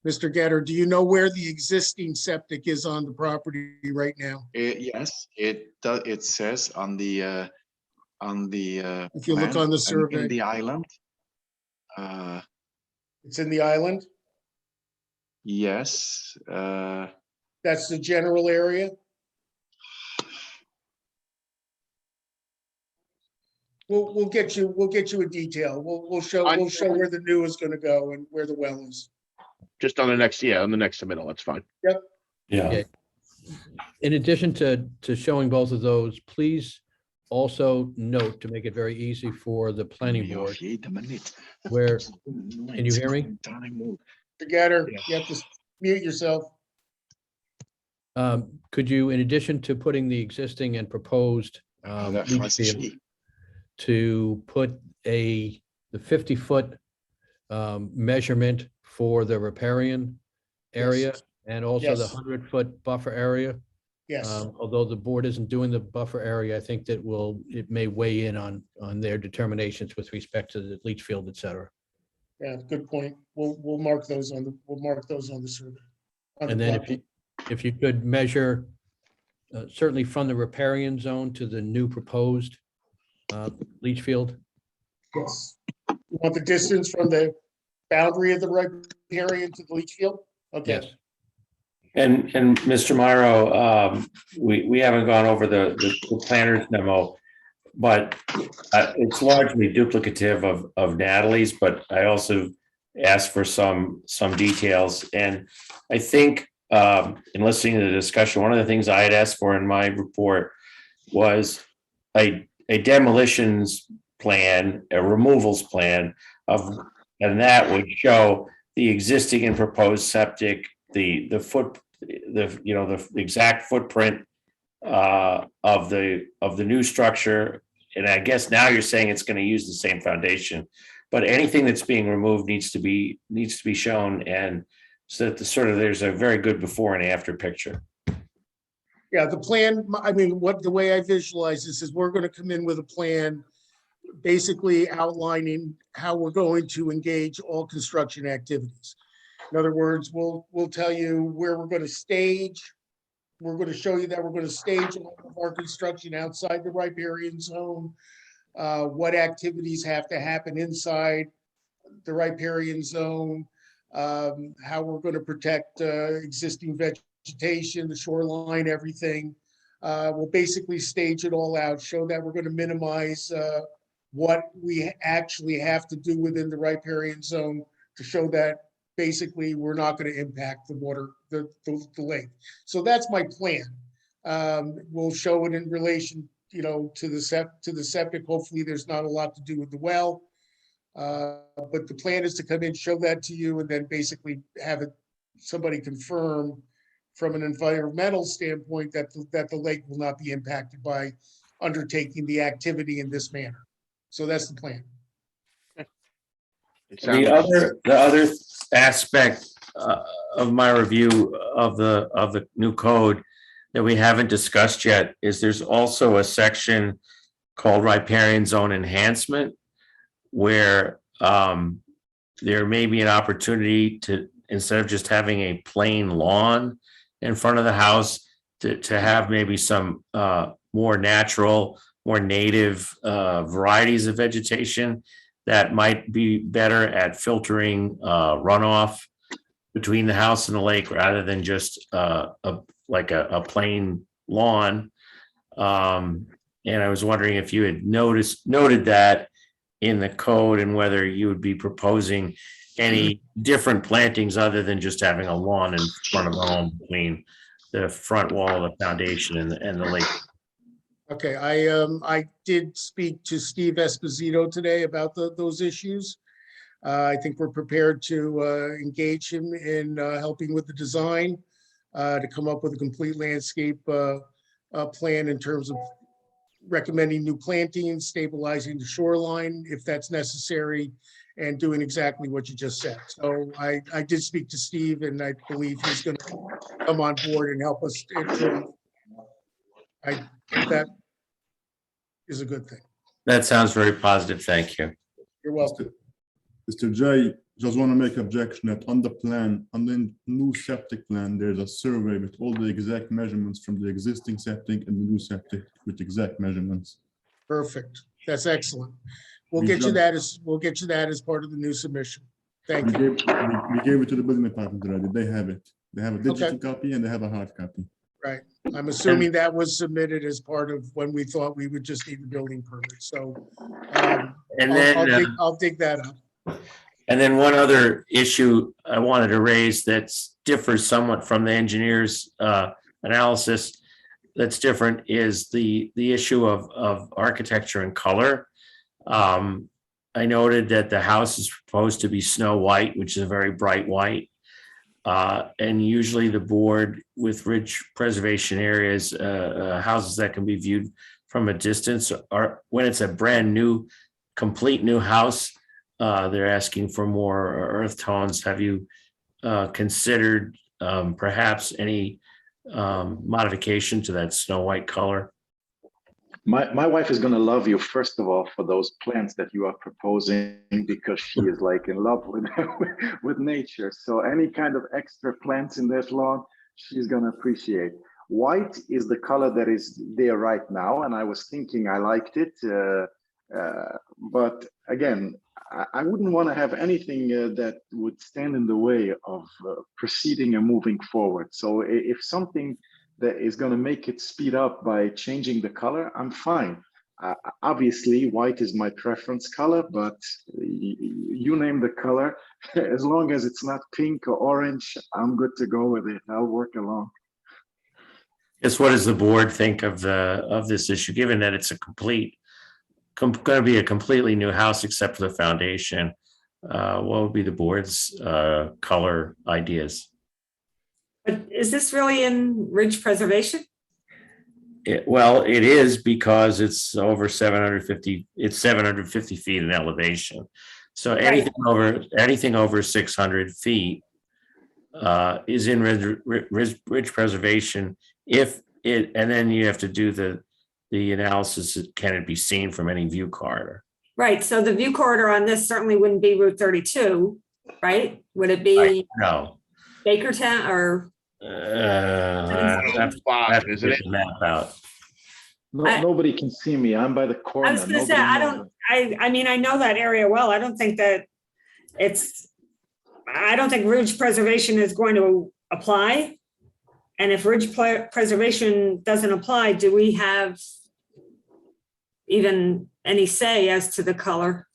Mr. Getter, do you know where the existing septic is on the property right now? Yes, it says on the If you look plan on the and survey. in the island. It's in the island? Yes, That's the general area? We'll get you a detail. We'll show where the new is gonna go and where the well is. Just on the next submittal, that's fine. Yeah. In addition to showing both of those, please also note, to make it very easy for the planning board, where, can you hear me? Mr. Getter, you have to mute yourself. Could you, in addition to putting the existing and proposed leach field, to put the 50-foot measurement for the riparian area Yes. and also the Yes. 100-foot buffer area? Yes, Although the board isn't doing the buffer area, I think that it may weigh in on their determinations with respect to the leach field, et cetera. yeah, good point. We'll mark those on the survey. on the And then plot. if you could measure certainly from the riparian zone to the new proposed leach field. Yes. You want the distance from the boundary of the riparian to the leach field? Okay. Yes. And Mr. Myro, we haven't gone over the planner's memo, but it's largely duplicative of Natalie's, but I also asked for some details. And I think in listening to the discussion, one of the things I had asked for in my report was a demolitions plan, a removals plan and that would show the existing and proposed septic, the exact footprint of the new structure. And I guess now you're saying it's going to use the same foundation, but anything that's being removed needs to be shown, and so that there's a very good before and after picture. Yeah, the plan, I mean, the way I visualize this is we're gonna come in with a plan basically outlining how we're going to engage all construction activities. In other words, we'll tell you where we're gonna stage. We're gonna show you that we're gonna stage all of our construction outside the riparian zone. what activities have to happen inside the riparian zone, how we're going to protect existing vegetation, the shoreline, everything. We'll basically stage it all out, show that we're going to minimize what we actually have to do within the riparian zone to show that basically we're not going to impact the water, the lake. So that's my plan. We'll show it in relation, to the septic. Hopefully there's not a lot to do with the well. But the plan is to come in, show that to you, and then basically have somebody confirm from an environmental standpoint that the lake will not be impacted by undertaking the activity in this manner. So that's the plan. The other aspect of my review of the new code that we haven't discussed yet is there's also a section called Riparian Zone Enhancement, where there may be an opportunity to, instead of just having a plain lawn in front of the house, to have maybe some more natural, more native varieties of vegetation that might be better at filtering runoff between the house and the lake, rather than just like a plain lawn. And I was wondering if you had noted that in the code, and whether you would be proposing any different plantings other than just having a lawn in front of the home between the front wall of the foundation and the lake. Okay, I did speak to Steve Esposito today about those issues. I think we're prepared to engage him in helping with the design to come up with a complete landscape plan in terms of recommending new plantings, stabilizing the shoreline if that's necessary, and doing exactly what you just said. So I did speak to Steve, and I believe he's going to come on board and help us. That is a good thing. That sounds very positive. Thank you. You're welcome. Mr. J, just want to make objection that on the plan, on the new septic plan, there's a survey with all the exact measurements from the existing septic and the new septic with exact measurements. Perfect. That's excellent. We'll get you that as part of the new submission. Thank you. We gave it to the building department already. They have it. They have a digital copy and they have a hard copy. Right. I'm assuming that was submitted as part of when we thought we would just need the building permit. So I'll dig that up. And then one other issue I wanted to raise that differs somewhat from the engineer's analysis that's different is the issue of architecture and color. I noted that the house is proposed to be snow white, which is a very bright white. And usually the board with ridge preservation areas, houses that can be viewed from a distance, are when it's a brand new, complete new house, they're asking for more earth tones. Have you considered perhaps any modification to that snow white color? My wife is going to love you, first of all, for those plants that you are proposing, because she is like in love with nature. So any kind of extra plants in that lawn, she's going to appreciate. White is the color that is there right now, and I was thinking I liked it. But again, I wouldn't want to have anything that would stand in the way of proceeding and moving forward. So if something that is going to make it speed up by changing the color, I'm fine. Obviously, white is my preference color, but you name the color. As long as it's not pink or orange, I'm good to go with it. I'll work along. Yes, what does the board think of this issue, given that it's going to be a completely new house except for the foundation? What would be the board's color ideas? But is this really in ridge preservation? Well, it is, because it's over 750. It's 750 feet in elevation. So anything over 600 feet is in ridge preservation. And then you have to do the analysis. Can it be seen from any view corridor? Right. So the view corridor on this certainly wouldn't be Route 32, right? Would it be No. Bakertown or? That's isn't it? map out. Nobody can see me. I'm by the corner. I was gonna say, Nobody knows. I mean, I know that area well. I don't think that I don't think ridge preservation is going to apply. And if ridge preservation doesn't apply, do we have even any say as to the color?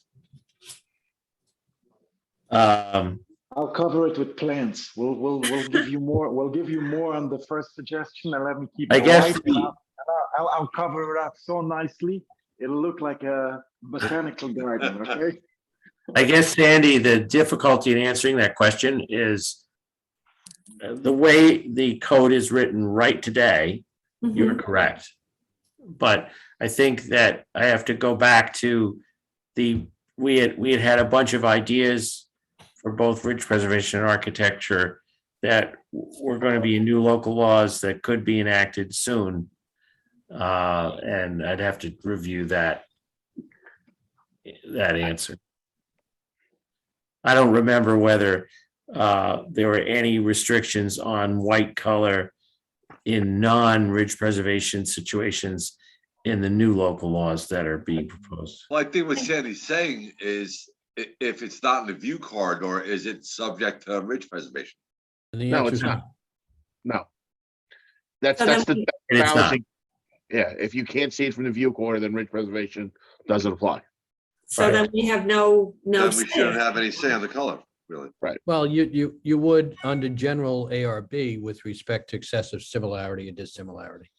I'll cover it with plants. We'll give you more. We'll give you more on the first suggestion, and let me keep. I it guess white, and I'll cover it up so nicely. It'll look like a botanical garden. Okay. I guess, Sandy, the difficulty in answering that question is the way the code is written right today, you're correct. But I think that I have to go back to we had a bunch of ideas for both ridge preservation and architecture that were going to be new local laws that could be enacted soon. And I'd have to review that answer. I don't remember whether there were any restrictions on white color in non-ridge preservation situations in the new local laws that are being proposed. Well, I think what Sandy's saying is if it's not in the view corridor, is it subject to ridge preservation? No, it's not. No. That's So the balancing. Yeah, if you can't see it from the view corridor, then ridge preservation doesn't apply. So then we have no Then we say. shouldn't have any say on the color, really. Right. Well, you would under general ARB with respect to excessive similarity and dissimilarity.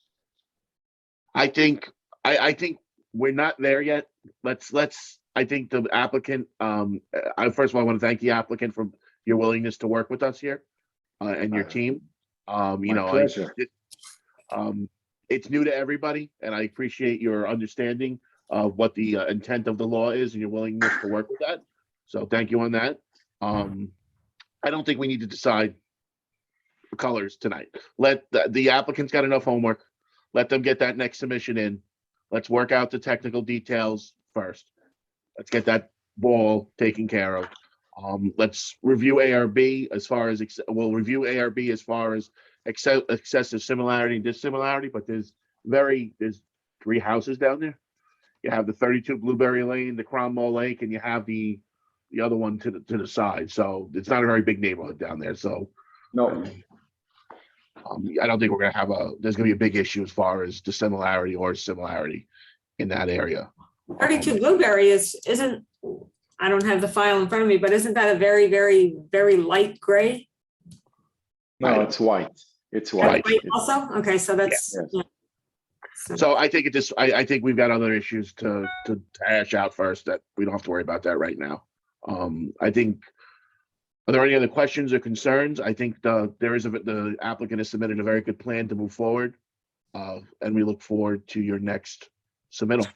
I think we're not there yet. I think the applicant, first of all, I want to thank the applicant for your willingness to work with us here and your team. Pleasure. It's new to everybody, and I appreciate your understanding of what the intent of the law is and your willingness to work with that. So thank you on that. I don't think we need to decide the colors tonight. Let the applicant's got enough homework. Let them get that next submission in. Let's work out the technical details first. Let's get that ball taken care of. Let's review ARB as far as we'll review ARB as far as excessive similarity and dissimilarity, but there's 3 houses down there. You have the 32 Blueberry Lane, the Cromwell Lake, and you have the other one to the side. So it's not a very big neighborhood down there. So No. I don't think we're gonna have there's gonna be a big issue as far as dissimilarity or similarity in that area. 32 Blueberry isn't, I don't have the file in front of me, but isn't that a very, very, very light gray? No, it's white. It's white. White also? Okay, so that's. Yes. Yeah. So I think I think we've got other issues to hash out first that we don't have to worry about that right now. I think, are there any other questions or concerns? I think the applicant has submitted a very good plan to move forward. And we look forward to your next submittal.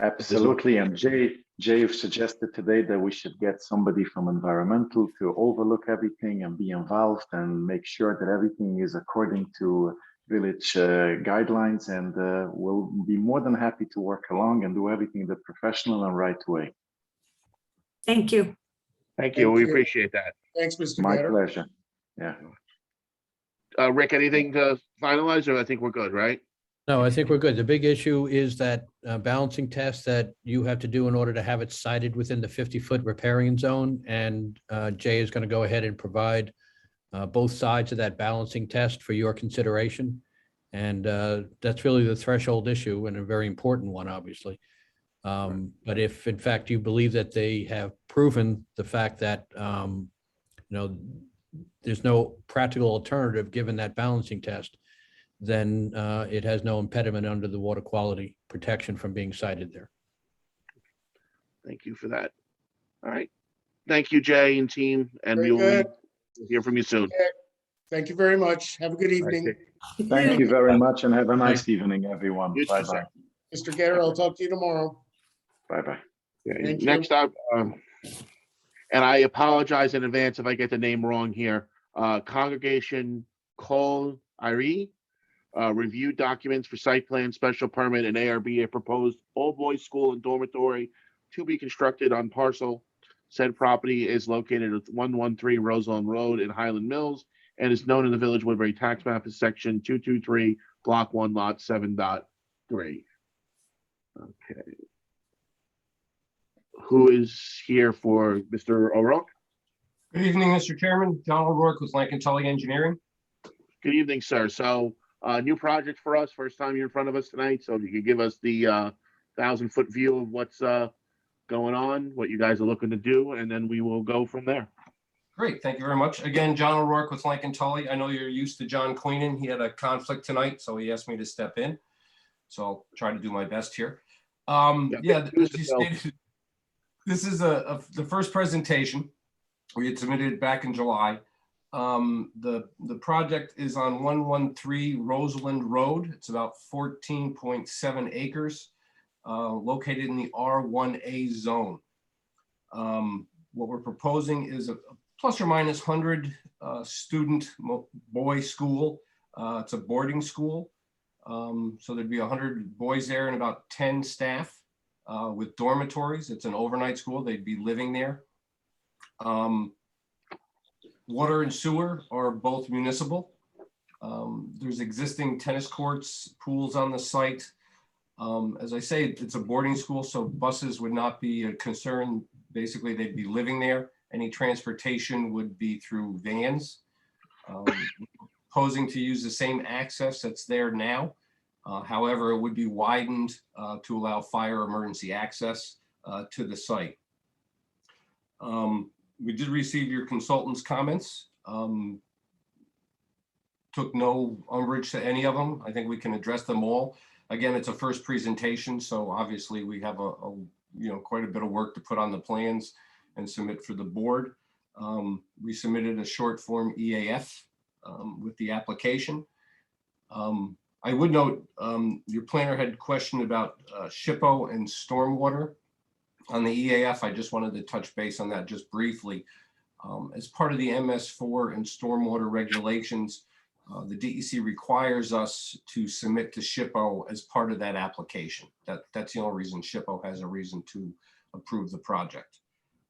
Absolutely. And Jay suggested today that we should get somebody from environmental to overlook everything and be involved and make sure that everything is according to village guidelines, and we'll be more than happy to work along and do everything the professional and right way. Thank you. Thank you. We appreciate that. Thanks, Mr. My Gator. pleasure. Yeah. Rick, anything to finalize, or I think we're good, right? No, I think we're good. The big issue is that balancing test that you have to do in order to have it sited within the 50-foot riparian zone. And Jay is going to go ahead and provide both sides of that balancing test for your consideration. And that's really the threshold issue, and a very important one, obviously. But if in fact you believe that they have proven the fact that there's no practical alternative given that balancing test, then it has no impediment under the water quality protection from being cited there. Thank you for that. All right. Thank you, Jay and team, and Very we'll good. hear from you soon. Thank you very much. Have a good evening. Thank you very much, and have a nice evening, everyone. You too, Bye sir. bye. Mr. Gator, I'll talk to you tomorrow. Bye bye. Thank you. Next up, and I apologize in advance if I get the name wrong here. Congregation Kol Iri, review documents for site plan, special permit, and ARB, a proposed all-boys school and dormitory to be constructed on parcel. Said property is located at 113 Roseland Road in Highland Mills and is known in the Village Woodbury tax map as section 223, block 1, lot 7.1. Great. Okay. Who is here for Mr. O'Rourke? Good evening, Mr. Chairman. John O'Rourke with Lincoln Tully Engineering. Good evening, sir. So, new project for us, first time you're in front of us tonight. So if you could give us the 1,000-foot view of what's going on, what you guys are looking to do, and then we will go from there. Great, thank you very much. Again, John O'Rourke with Lincoln Tully. I know you're used to John Queenan. He had a conflict tonight, so he asked me to step in. So I'll try to do my best here. Yeah, as you stated, this is the first presentation. We had submitted it back in July. The project is on 113 Roseland Road. It's about 14.7 acres, located in the R1A zone. What we're proposing is a plus or minus 100 student boy school. It's a boarding school. So there'd be 100 boys there and about 10 staff with dormitories. It's an overnight school. They'd be living there. Water and sewer are both municipal. There's existing tennis courts, pools on the site. As I say, it's a boarding school, so buses would not be a concern. Basically, they'd be living there. Any transportation would be through vans. Proposing to use the same access that's there now. However, it would be widened to allow fire emergency access to the site. We did receive your consultant's comments. Took no umbrage to any of them. I think we can address them all. Again, it's a first presentation, so obviously we have quite a bit of work to put on the plans and submit for the board. We submitted a short form EAF with the application. I would note your planner had questioned about SHPO and stormwater. On the EAF, I just wanted to touch base on that just briefly. As part of the MS4 and stormwater regulations, the DEC requires us to submit to SHPO as part of that application. That's the only reason SHPO has a reason to approve the project.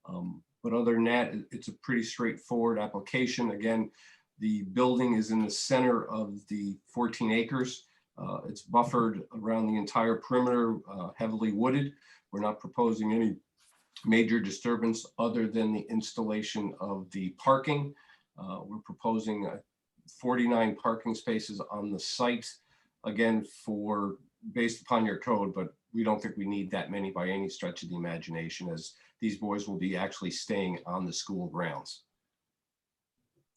But other than that, it's a pretty straightforward application. Again, the building is in the center of the 14 acres. It's buffered around the entire perimeter, heavily wooded. We're not proposing any major disturbance other than the installation of the parking. We're proposing 49 parking spaces on the site, again, based upon your code, but we don't think we need that many by any stretch of the imagination, as these boys will be actually staying on the school grounds.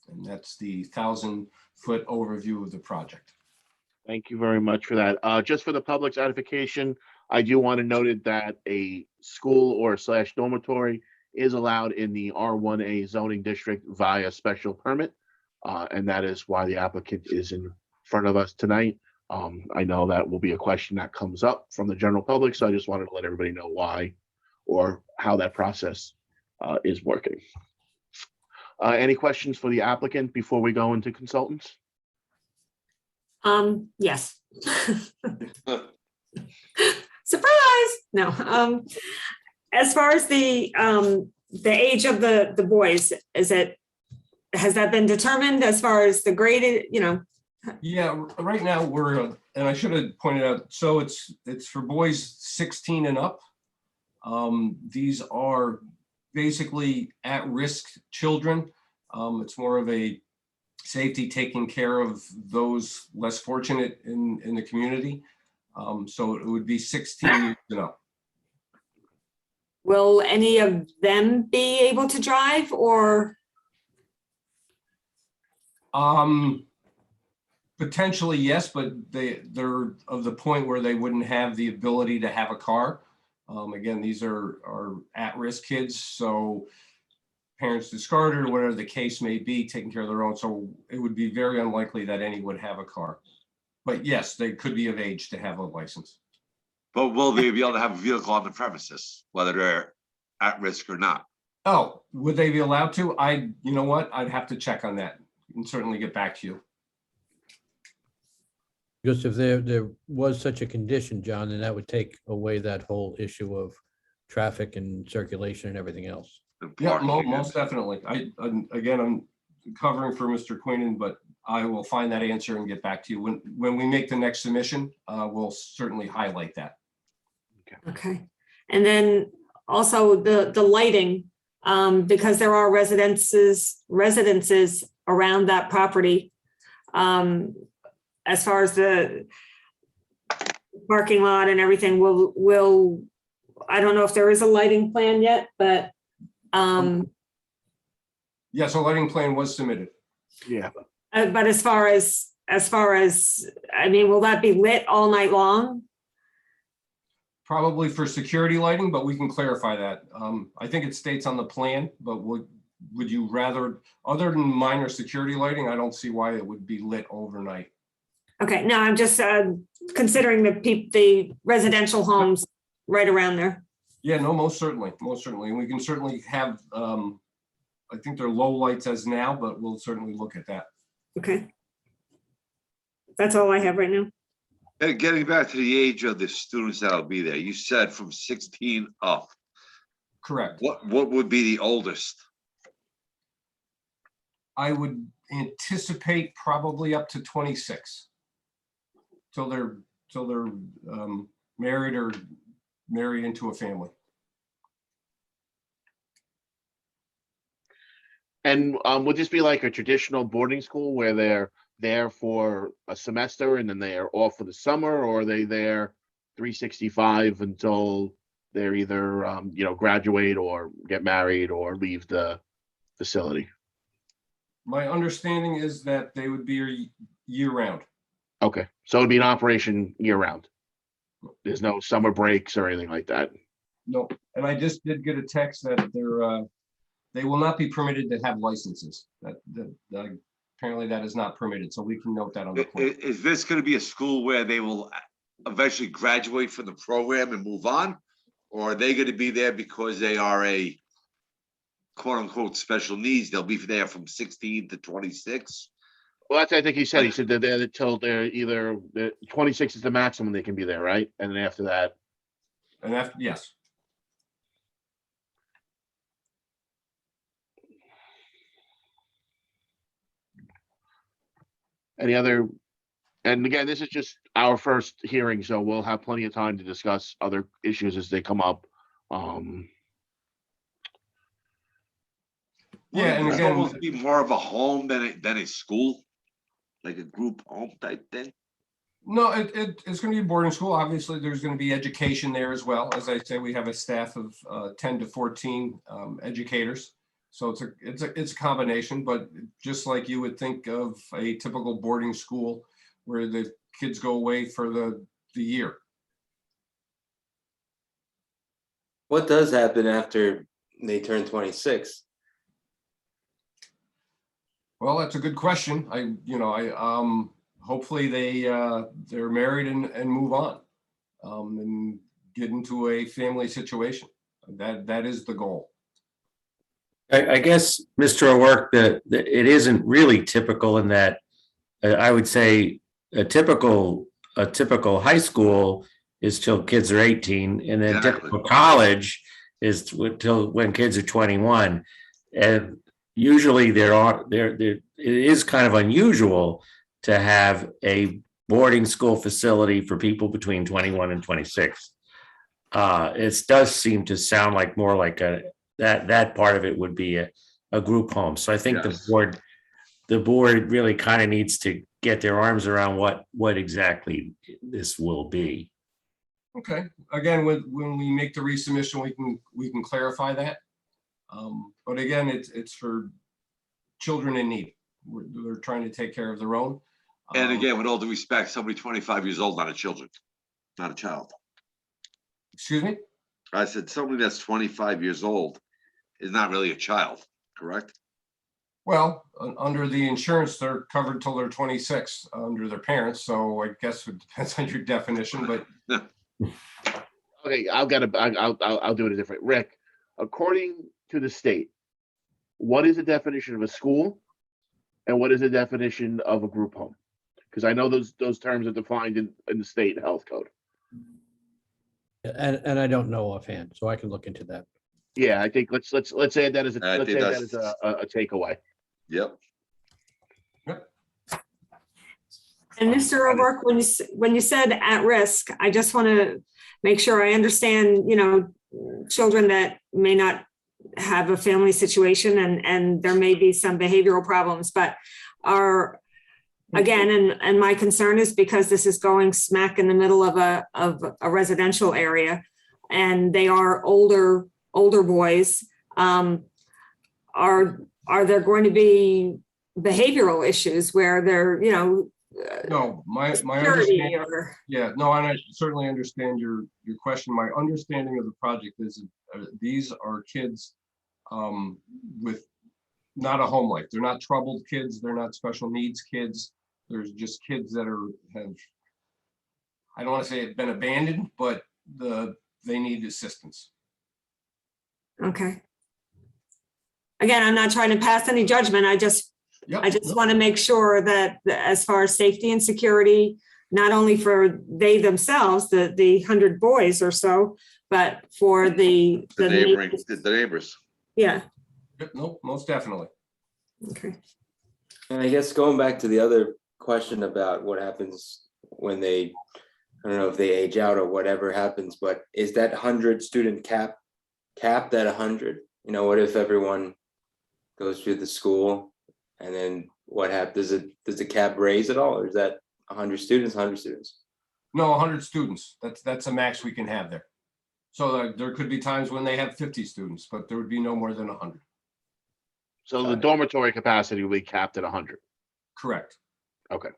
And that's the 1,000-foot overview of the project. Thank you very much for that. Just for the public's edification, I do want to note it that a school or / dormitory is allowed in the R1A zoning district via special permit. And that is why the applicant is in front of us tonight. I know that will be a question that comes up from the general public, so I just wanted to let everybody know why or how that process is working. Any questions for the applicant before we go into consultants? Yes. Surprise! No. As far as the age of the boys, has that been determined as far as the grade? Yeah, right now we're, and I should have pointed out, so it's for boys 16 and up. These are basically at-risk children. It's more of a safety, taking care of those less fortunate in the community. So it would be 16 years and up. Will any of them be able to drive, or? Potentially, yes, but they're of the point where they wouldn't have the ability to have a car. Again, these are at-risk kids, so parents discarded or whatever the case may be, taking care of their own. So it would be very unlikely that any would have a car. But yes, they could be of age to have a license. But will they be able to have a vehicle on the premises, whether they're at risk or not? Oh, would they be allowed to? You know what? I'd have to check on that and certainly get back to you. Because if there was such a condition, John, then that would take away that whole issue of traffic and circulation and everything else. Yeah, most definitely. Again, I'm covering for Mr. Queenan, but I will find that answer and get back to you. When we make the next submission, we'll certainly highlight that. Okay. And then also the lighting, because there are residences around that property. As far as the parking lot and everything, will I don't know if there is a lighting plan yet, but Yes, a lighting plan was submitted. Yeah. but as far as I mean, will that be lit all night long? Probably for security lighting, but we can clarify that. I think it states on the plan, but would you rather, other than minor security lighting, I don't see why it would be lit overnight. Okay, no, I'm just considering the residential homes right around there. Yeah, no, most certainly. And we can certainly have, I think they're low lights as now, but we'll certainly look at that. Okay. That's all I have right now. And getting back to the age of the students that'll be there, you said from 16 up. Correct. What would be the oldest? I would anticipate probably up to 26. Till they're married or married into a family. And would this be like a traditional boarding school where they're there for a semester and then they are off for the summer, or are they there 365 until they're either graduate or get married or leave the facility? My understanding is that they would be year round. Okay, so it'd be an operation year round. There's no summer breaks or anything like that. No, and I just did get a text that they will not be permitted to have licenses. That apparently that is not permitted, so we can note that on the plan. Is this going to be a school where they will eventually graduate from the program and move on? Or are they going to be there because they are a quote unquote special needs? They'll be there from 16 to 26. Well, that's, I think he said they're there until they're either 26 is the maximum they can be there, right? And then after that. And after, yes. Any other, and again, this is just our first hearing, so we'll have plenty of time to discuss other issues as they come up. Yeah, and It's again, almost be more of a home than a school, like a group home type thing. no, it's going to be a boarding school. Obviously, there's going to be education there as well. As I say, we have a staff of 10 to 14 educators. So it's a combination, but just like you would think of a typical boarding school where the kids go away for the year. What does happen after they turn 26? Well, that's a good question. Hopefully they're married and move on and get into a family situation. That is the goal. I guess, Mr. O'Rourke, that it isn't really typical in that I would say a typical high school is till kids are 18, and then typical college is till when kids are 21. And usually it is kind of unusual to have a boarding school facility for people between 21 and 26. It does seem to sound like more like that part of it would be a group home. So I think the board really kind of needs to get their arms around what exactly this will be. Okay. Again, when we make the resubmission, we can clarify that. But again, it's for children in need. They're trying to take care of their own. And again, with all due respect, somebody 25 years old, not a child. Excuse me? I said somebody that's 25 years old is not really a child, correct? Well, under the insurance, they're covered till they're 26 under their parents. So I guess it depends on your definition, but. Okay, I'll do it a different. Rick, according to the state, what is the definition of a school and what is the definition of a group home? Because I know those terms are defined in the state health code. And I don't know offhand, so I can look into that. Yeah, I think let's add that as a takeaway. Yep. Yep. And Mr. O'Rourke, when you said at risk, I just want to make sure I understand, children that may not have a family situation and there may be some behavioral problems, but are, again, and my concern is because this is going smack in the middle of a residential area and they are older boys, are there going to be behavioral issues where they're, No, my security understanding, or, yeah, no, and I certainly understand your question. My understanding of the project is these are kids with not a home life. They're not troubled kids. They're not special needs kids. There's just kids that have, I don't want to say have been abandoned, but they need assistance. okay. Again, I'm not trying to pass any judgment. I just want to make sure that as far as safety and security, not only for they themselves, the 100 boys or so, but for the neighbors. Yeah. Yep, nope, most definitely. Okay. And I guess going back to the other question about what happens when they, I don't know if they age out or whatever happens, but is that 100 student capped at 100? What if everyone goes through the school and then what happens? Does the cap raise at all, or is that 100 students, 100 students? No, 100 students. That's a max we can have there. So there could be times when they have 50 students, but there would be no more than 100. So the dormitory capacity will be capped at 100. Correct. Okay.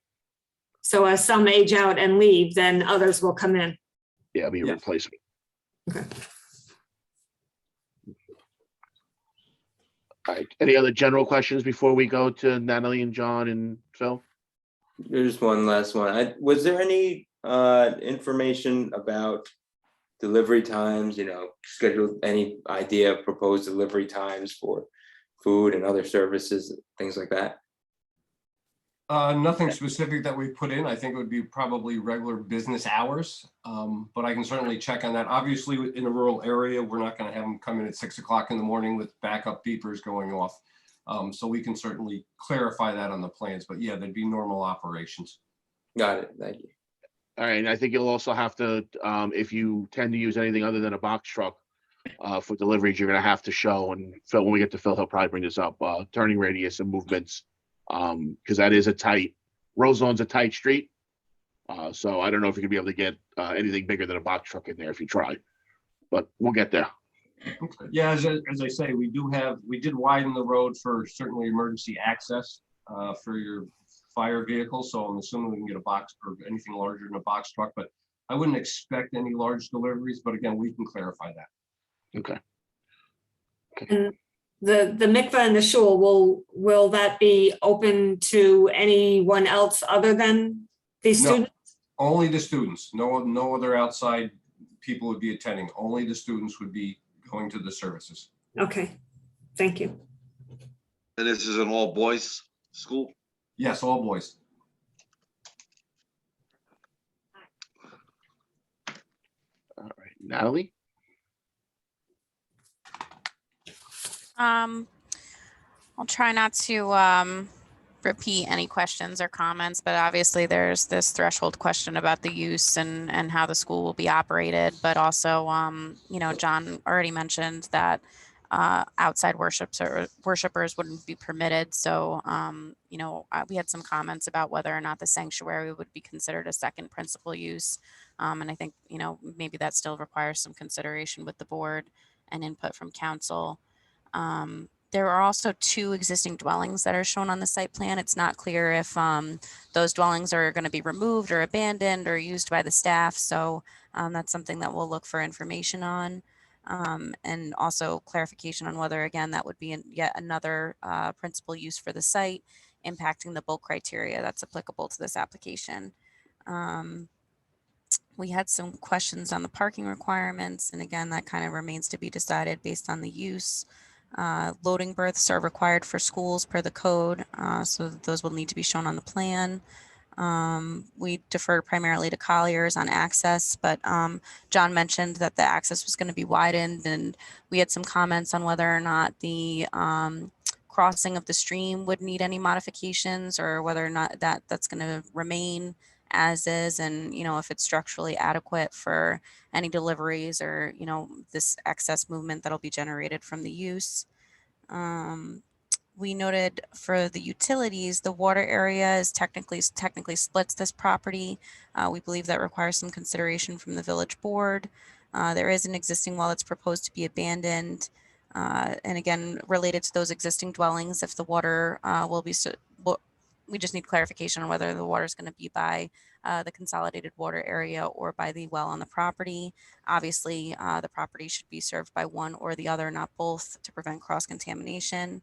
So as some age out and leave, then others will come in. Yeah, it'll be a replacement. Okay. All right. Any other general questions before we go to Natalie and John and Phil? There's one last one. Was there any information about delivery times, scheduled, any idea of proposed delivery times for food and other services, things like that? Nothing specific that we put in. I think it would be probably regular business hours, but I can certainly check on that. Obviously, in a rural area, we're not going to have them come in at 6 o'clock in the morning with backup beepers going off. So we can certainly clarify that on the plans, but yeah, there'd be normal operations. Got it. Thank you. All right. And I think you'll also have to, if you tend to use anything other than a box truck for deliveries, you're going to have to show, and Phil, when we get to Phil, he'll probably bring this up, turning radius and movements. Because that is Roseland's a tight street. So I don't know if you're gonna be able to get anything bigger than a box truck in there if you try, but we'll get there. Okay. Yeah, as I say, we did widen the road for certainly emergency access for your fire vehicle. So I'm assuming we can get a box or anything larger than a box truck, but I wouldn't expect any large deliveries, but again, we can clarify that. Okay. And the mikveh and the shul, will that be open to anyone else other than these students? No, only the students. No other outside people would be attending. Only the students would be going to the services. Okay, thank you. And this is an all boys school? Yes, all boys. All right, Natalie? I'll try not to repeat any questions or comments, but obviously there's this threshold question about the use and how the school will be operated, but also, John already mentioned that outside worshipers wouldn't be permitted. So, we had some comments about whether or not the sanctuary would be considered a second principal use. And I think, maybe that still requires some consideration with the board and input from council. There are also 2 existing dwellings that are shown on the site plan. It's not clear if those dwellings are going to be removed or abandoned or used by the staff. So that's something that we'll look for information on. And also clarification on whether, again, that would be yet another principal use for the site, impacting the bulk criteria that's applicable to this application. We had some questions on the parking requirements. And again, that kind of remains to be decided based on the use. Loading berths are required for schools per the code, so those will need to be shown on the plan. We deferred primarily to Colliers on access, but John mentioned that the access was going to be widened, and we had some comments on whether or not the crossing of the stream would need any modifications, or whether or not that's going to remain as is, and if it's structurally adequate for any deliveries or this excess movement that'll be generated from the use. We noted for the utilities, the water area is technically splits this property. We believe that requires some consideration from the village board. There is an existing well that's proposed to be abandoned. And again, related to those existing dwellings, if the water will be, we just need clarification on whether the water is going to be by the consolidated water area or by the well on the property. Obviously, the property should be served by one or the other, not both, to prevent cross-contamination.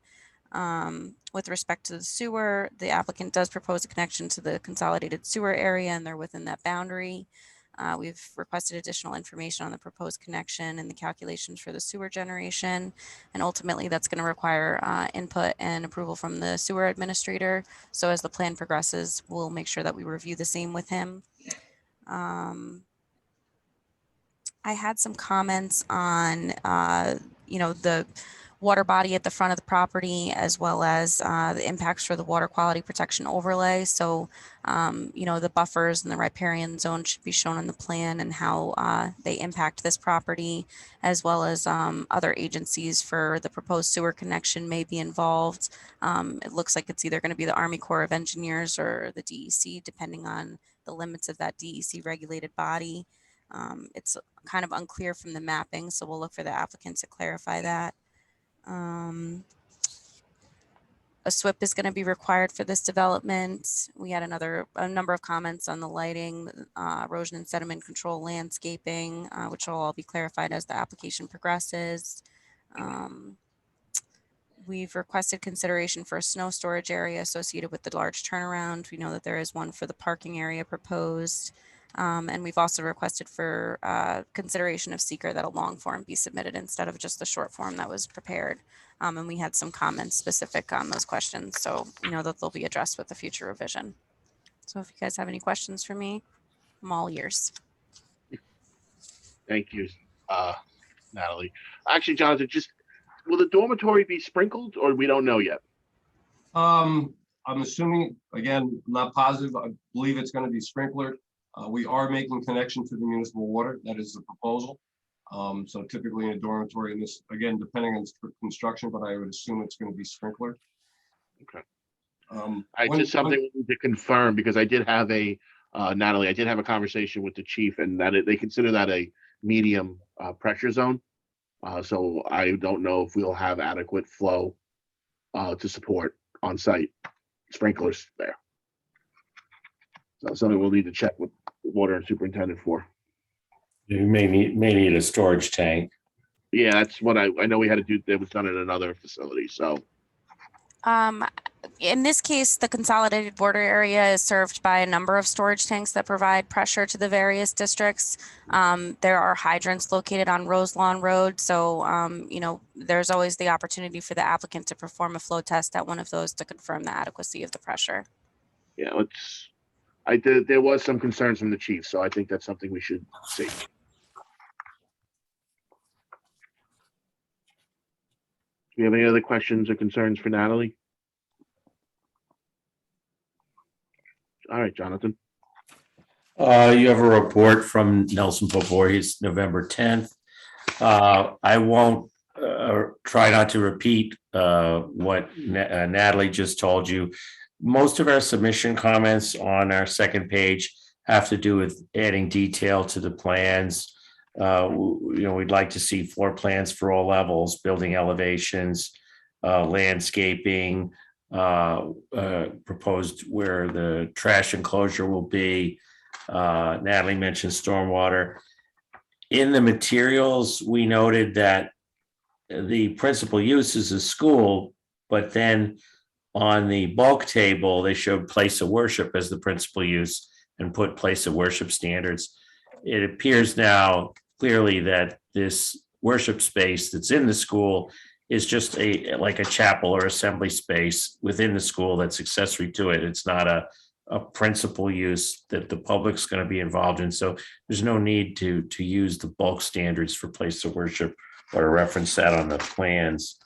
With respect to the sewer, the applicant does propose a connection to the consolidated sewer area, and they're within that boundary. We've requested additional information on the proposed connection and the calculations for the sewer generation. And ultimately, that's going to require input and approval from the sewer administrator. So as the plan progresses, we'll make sure that we review the same with him. I had some comments on, the water body at the front of the property, as well as the impacts for the water quality protection overlay. So, the buffers and the riparian zone should be shown on the plan, and how they impact this property, as well as other agencies for the proposed sewer connection may be involved. It looks like it's either going to be the Army Corps of Engineers or the DEC, depending on the limits of that DEC regulated body. It's kind of unclear from the mapping, so we'll look for the applicant to clarify that. A SWIP is going to be required for this development. We had a number of comments on the lighting, erosion and sediment control, landscaping, which will all be clarified as the application progresses. We've requested consideration for a snow storage area associated with the large turnaround. We know that there is one for the parking area proposed. And we've also requested for consideration of seeker that a long form be submitted instead of just the short form that was prepared. And we had some comments specific on those questions, so that they'll be addressed with the future revision. So if you guys have any questions for me, I'm all ears. Thank you, Natalie. Actually, Jonathan, will the dormitory be sprinkled, or we don't know yet? I'm assuming, again, not positive. I believe it's going to be sprinklered. We are making connection to the municipal water. That is the proposal. So typically in a dormitory, and this, again, depending on construction, but I would assume it's going to be sprinklered. Okay. Just something we need to confirm, because I did have Natalie, I did have a conversation with the chief, and that they consider that a medium pressure zone. So I don't know if we'll have adequate flow to support on-site sprinklers there. So something we'll need to check with the water superintendent for. You may need a storage tank. Yeah, that's what I know we had to do. That was done in another facility. So, in this case, the consolidated water area is served by a number of storage tanks that provide pressure to the various districts. There are hydrants located on Roselawn Road. So, there's always the opportunity for the applicant to perform a flow test at one of those to confirm the adequacy of the pressure. Yeah, there was some concerns from the chief, so I think that's something we should see. Do you have any other questions or concerns for Natalie? All right, Jonathan. You have a report from Nelson Voorhees, November 10th. I won't try not to repeat what Natalie just told you. Most of our submission comments on our second page have to do with adding detail to the plans. We'd like to see floor plans for all levels, building elevations, landscaping, proposed where the trash enclosure will be. Natalie mentioned stormwater. In the materials, we noted that the principal use is a school, but then on the bulk table, they showed place of worship as the principal use and put place of worship standards. It appears now clearly that this worship space that's in the school is just like a chapel or assembly space within the school that's accessory to it. It's not a principal use that the public's going to be involved in. So there's no need to use the bulk standards for place of worship or reference that on the plans.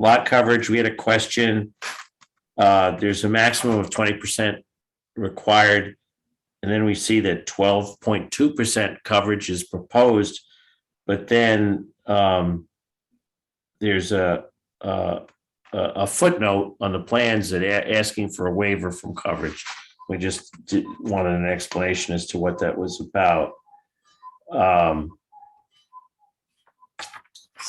lot coverage, we had a question. There's a maximum of 20% required. And then we see that 12.2% coverage is proposed. But then there's a footnote on the plans that asking for a waiver from coverage. We just wanted an explanation as to what that was about.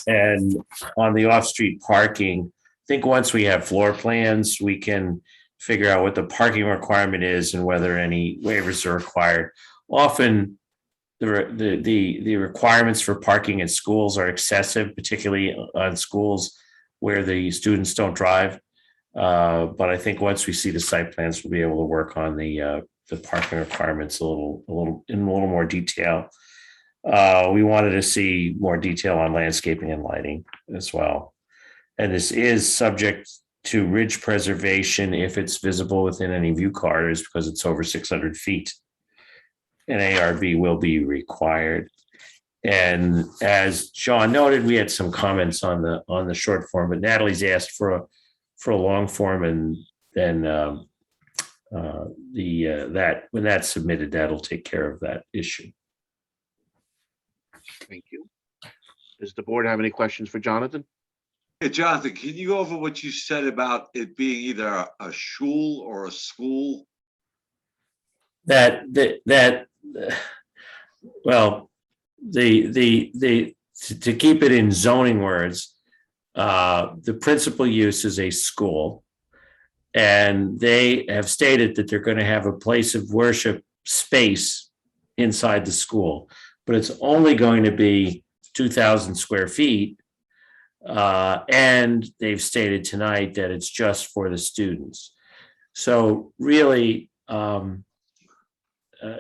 And on the off-street parking, I think once we have floor plans, we can figure out what the parking requirement is and whether any waivers are required. Often the requirements for parking at schools are excessive, particularly on schools where the students don't drive. But I think once we see the site plans, we'll be able to work on the parking requirements in a little more detail. We wanted to see more detail on landscaping and lighting as well. And this is subject to ridge preservation if it's visible within any view corridors because it's over 600 feet. An ARB will be required. And as John noted, we had some comments on the short form, but Natalie's asked for a long form, and then that when that's submitted, that'll take care of that issue. Thank you. Does the board have any questions for Jonathan? Hey, Jonathan, can you go over what you said about it being either a shul or a school? Well, to keep it in zoning words, the principal use is a school, and they have stated that they're going to have a place of worship space inside the school, but it's only going to be 2,000 square feet. And they've stated tonight that it's just for the students. So really,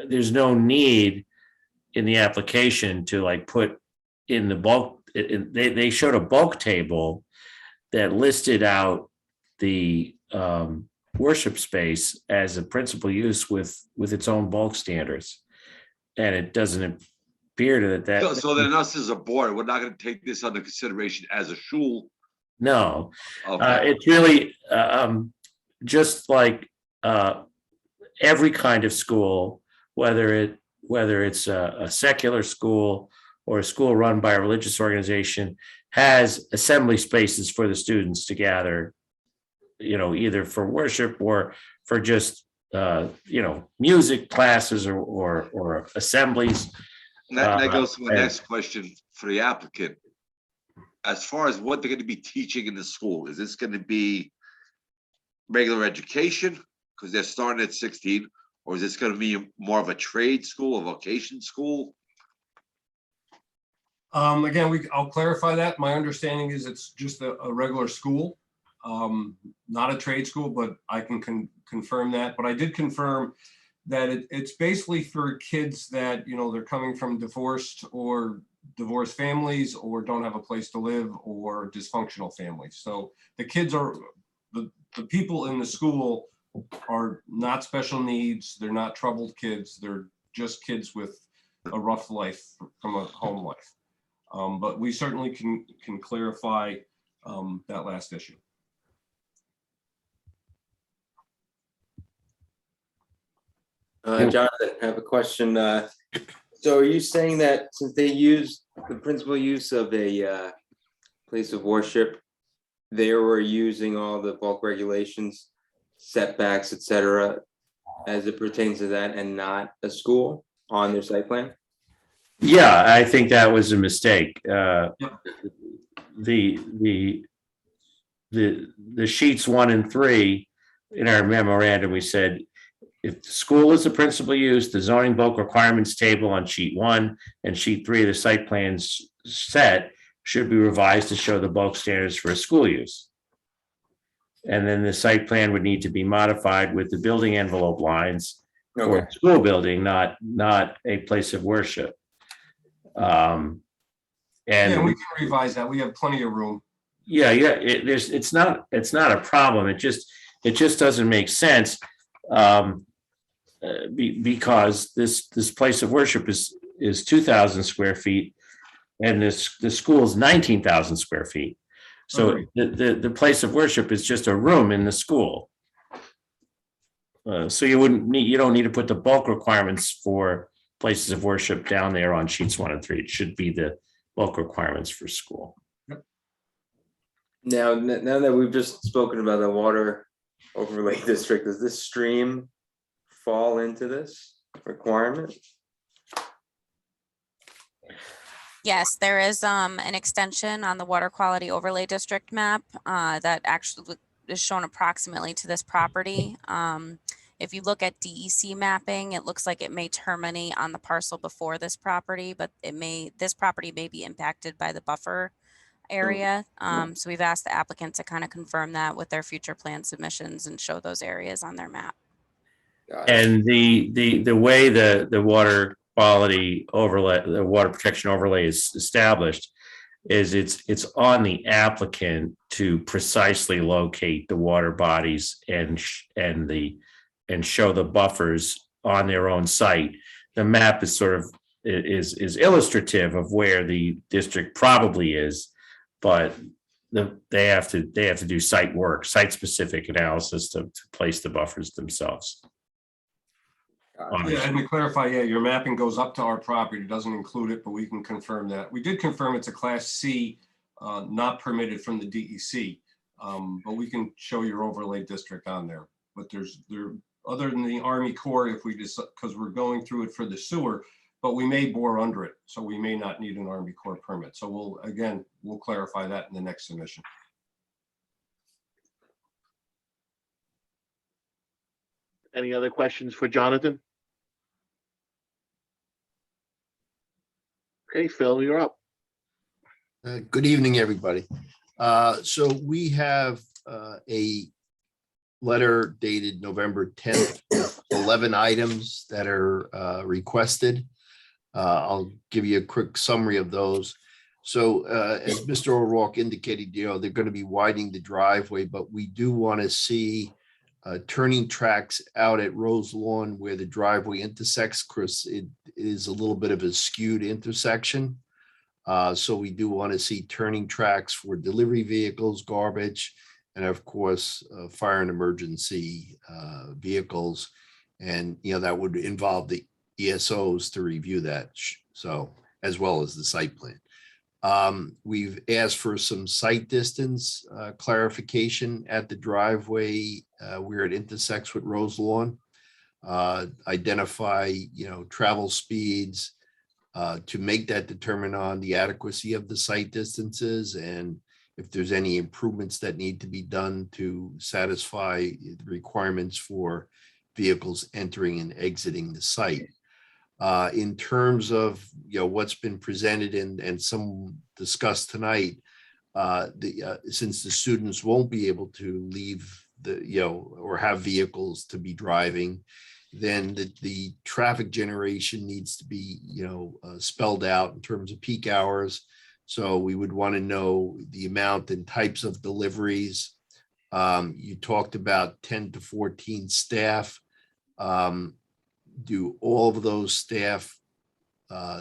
there's no need in the application to like put in the bulk. They showed a bulk table that listed out the worship space as a principal use with its own bulk standards, and it doesn't appear to that. So then us as a board, we're not going to take this under consideration as a shul. No, Okay. it's really just like every kind of school, whether it's a secular school or a school run by a religious organization, has assembly spaces for the students to gather, either for worship or for just music classes or assemblies. That goes to the next question for the applicant. As far as what they're going to be teaching in the school, is this going to be regular education because they're starting at 16, or is this going to be more of a trade school, a vocation school? Again, I'll clarify that. My understanding is it's just a regular school, not a trade school, but I can confirm that. But I did confirm that it's basically for kids that, they're coming from divorced divorced families or don't have a place to live or dysfunctional families. So the kids are, the people in the school are not special needs. They're not troubled kids. They're just kids with a rough life from a home life. But we certainly can clarify that last issue. Jonathan, I have a question. So are you saying that since they use the principal use of a place of worship, they were using all the bulk regulations, setbacks, etc., as it pertains to that, and not a school on their site plan? Yeah, I think that was a mistake. The sheets 1 and 3 in our memorandum, we said, if the school is the principal use, the zoning bulk requirements table on sheet 1 and sheet 3 of the site plans set should be revised to show the bulk standards for a school use. And then the site plan would need to be modified with the building envelope lines for a school building, not a place of worship. And yeah, we can revise that. We have plenty of room. Yeah, it's not a problem. It just doesn't make sense. Because this place of worship is 2,000 square feet, and the school is 19,000 square feet. So Agreed. the place of worship is just a room in the school. So you don't need to put the bulk requirements for places of worship down there on sheets 1 and 3. It should be the bulk requirements for school. Now that we've just spoken about the water overlay district, does this stream fall into this requirement? Yes, there is an extension on the water quality overlay district map that actually is shown approximately to this property. If you look at DEC mapping, it looks like it may terminate on the parcel before this property, but this property may be impacted by the buffer area. So we've asked the applicant to kind of confirm that with their future plan submissions and show those areas on their map. And the way the water quality overlay, the water protection overlay is established is it's on the applicant to precisely locate the water bodies and show the buffers on their own site. The map is sort of is illustrative of where the district probably is, but they have to do site work, site specific analysis to place the buffers themselves. Yeah, and to clarify, yeah, your mapping goes up to our property, doesn't include it, but we can confirm that. We did confirm it's a Class C, not permitted from the DEC, but we can show your overlay district on there. But other than the Army Corps, if we just, because we're going through it for the sewer, but we may bore under it, so we may not need an Army Corps permit. So we'll clarify that in the next submission. Any other questions for Jonathan? Okay, Phil, you're up. Good evening, everybody. So we have a letter dated November 10th, 11 items that are requested. I'll give you a quick summary of those. So as Mr. O'Rourke indicated, they're going to be widening the driveway, but we do want to see turning tracks out at Rose Lawn where the driveway intersects, because it is a little bit of a skewed intersection. So we do want to see turning tracks for delivery vehicles, garbage, and of course, fire and emergency vehicles. And, that would involve the ESOs to review that. So, as well as the site plan. We've asked for some site distance clarification at the driveway where it intersects with Rose Lawn. Identify, travel speeds to make that determine on the adequacy of the site distances, and if there's any improvements that need to be done to satisfy the requirements for vehicles entering and exiting the site. In terms of what's been presented and some discussed tonight, since the students won't be able to leave or have vehicles to be driving, then the traffic generation needs to be spelled out in terms of peak hours. So we would want to know the amount and types of deliveries. You talked about 10 to 14 staff. Do all of those staff,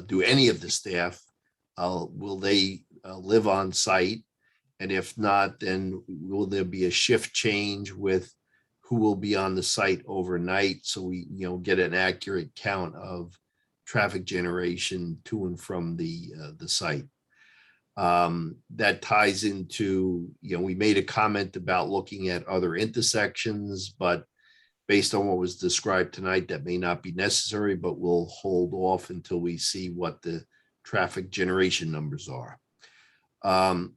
do any of the staff, will they live on site? And if not, then will there be a shift change with who will be on the site overnight? So we, get an accurate count of traffic generation to and from the site. That ties into, we made a comment about looking at other intersections, but based on what was described tonight, that may not be necessary, but we'll hold off until we see what the traffic generation numbers are.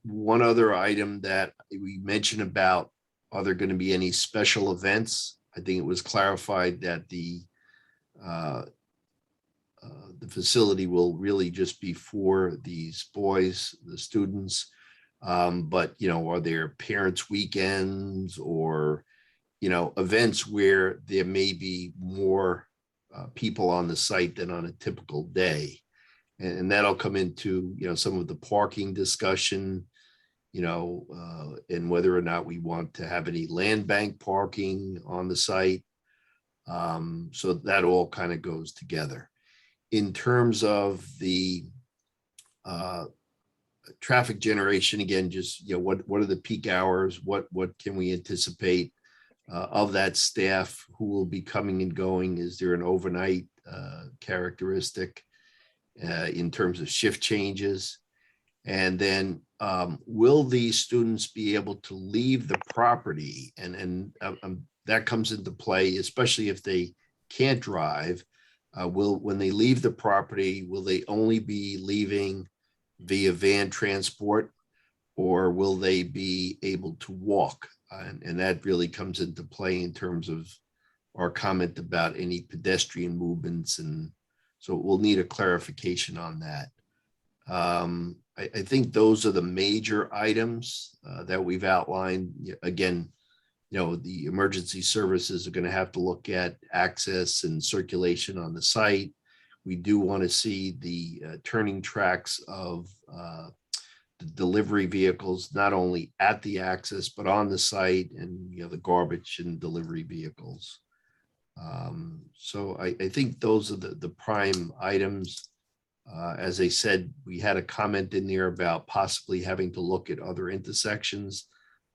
One other item that we mentioned about, are there going to be any special events? I think it was clarified that the facility will really just be for these boys, the students. But, are there parents' weekends or events where there may be more people on the site than on a typical day? And that'll come into, some of the parking discussion, and whether or not we want to have any land bank parking on the site. So that all kind of goes together. In terms of the traffic generation, again, just, what are the peak hours? What can we anticipate of that staff who will be coming and going? Is there an overnight characteristic in terms of shift changes? And then will these students be able to leave the property? And that comes into play, especially if they can't drive. When they leave the property, will they only be leaving via van transport, or will they be able to walk? And that really comes into play in terms of our comment about any pedestrian movements. And so we'll need a clarification on that. I think those are the major items that we've outlined. Again, the emergency services are going to have to look at access and circulation on the site. We do want to see the turning tracks of the delivery vehicles, not only at the access, but on the site, and the garbage and delivery vehicles. So I think those are the prime items. As I said, we had a comment in there about possibly having to look at other intersections,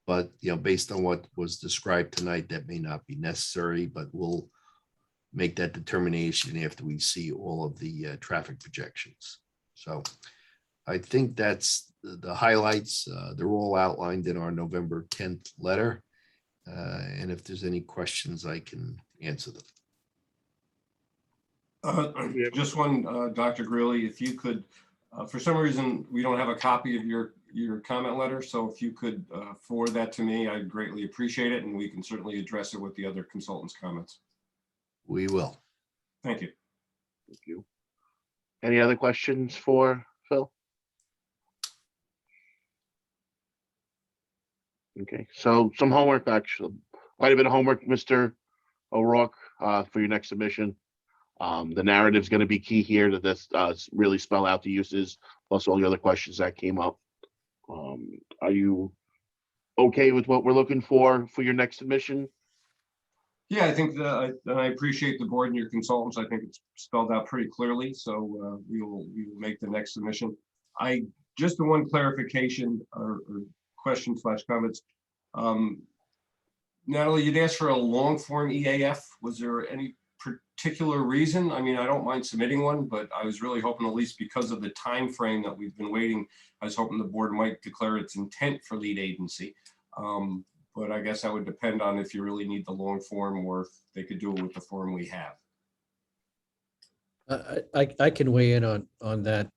but based on what was described tonight, that may not be necessary, but we'll make that determination after we see all of the traffic projections. So I think that's the highlights. They're all outlined in our November 10th letter. And if there's any questions, I can answer them. Just one, Dr. Greeley, if you could, for some reason, we don't have a copy of your comment letter. So if you could forward that to me, I'd greatly appreciate it. And we can certainly address it with the other consultants' comments. We will. Thank you. Thank you. Any other questions for Phil? Okay, so some homework, actually, quite a bit of homework, Mr. O'Rourke, for your next submission. The narrative is going to be key here, that this really spell out the uses, plus all the other questions that came up. Are you okay with what we're looking for your next submission? Yeah, I think I appreciate the board and your consultants. I think it's spelled out pretty clearly. So we will make the next submission. Just the one clarification or question / comments. Natalie, you'd asked for a long form EAF. Was there any particular reason? I mean, I don't mind submitting one, but I was really hoping, at least because of the time frame that we've been waiting, I was hoping the board might declare its intent for lead agency. But I guess that would depend on if you really need the long form, or if they could do it with the form we have. I can weigh in on that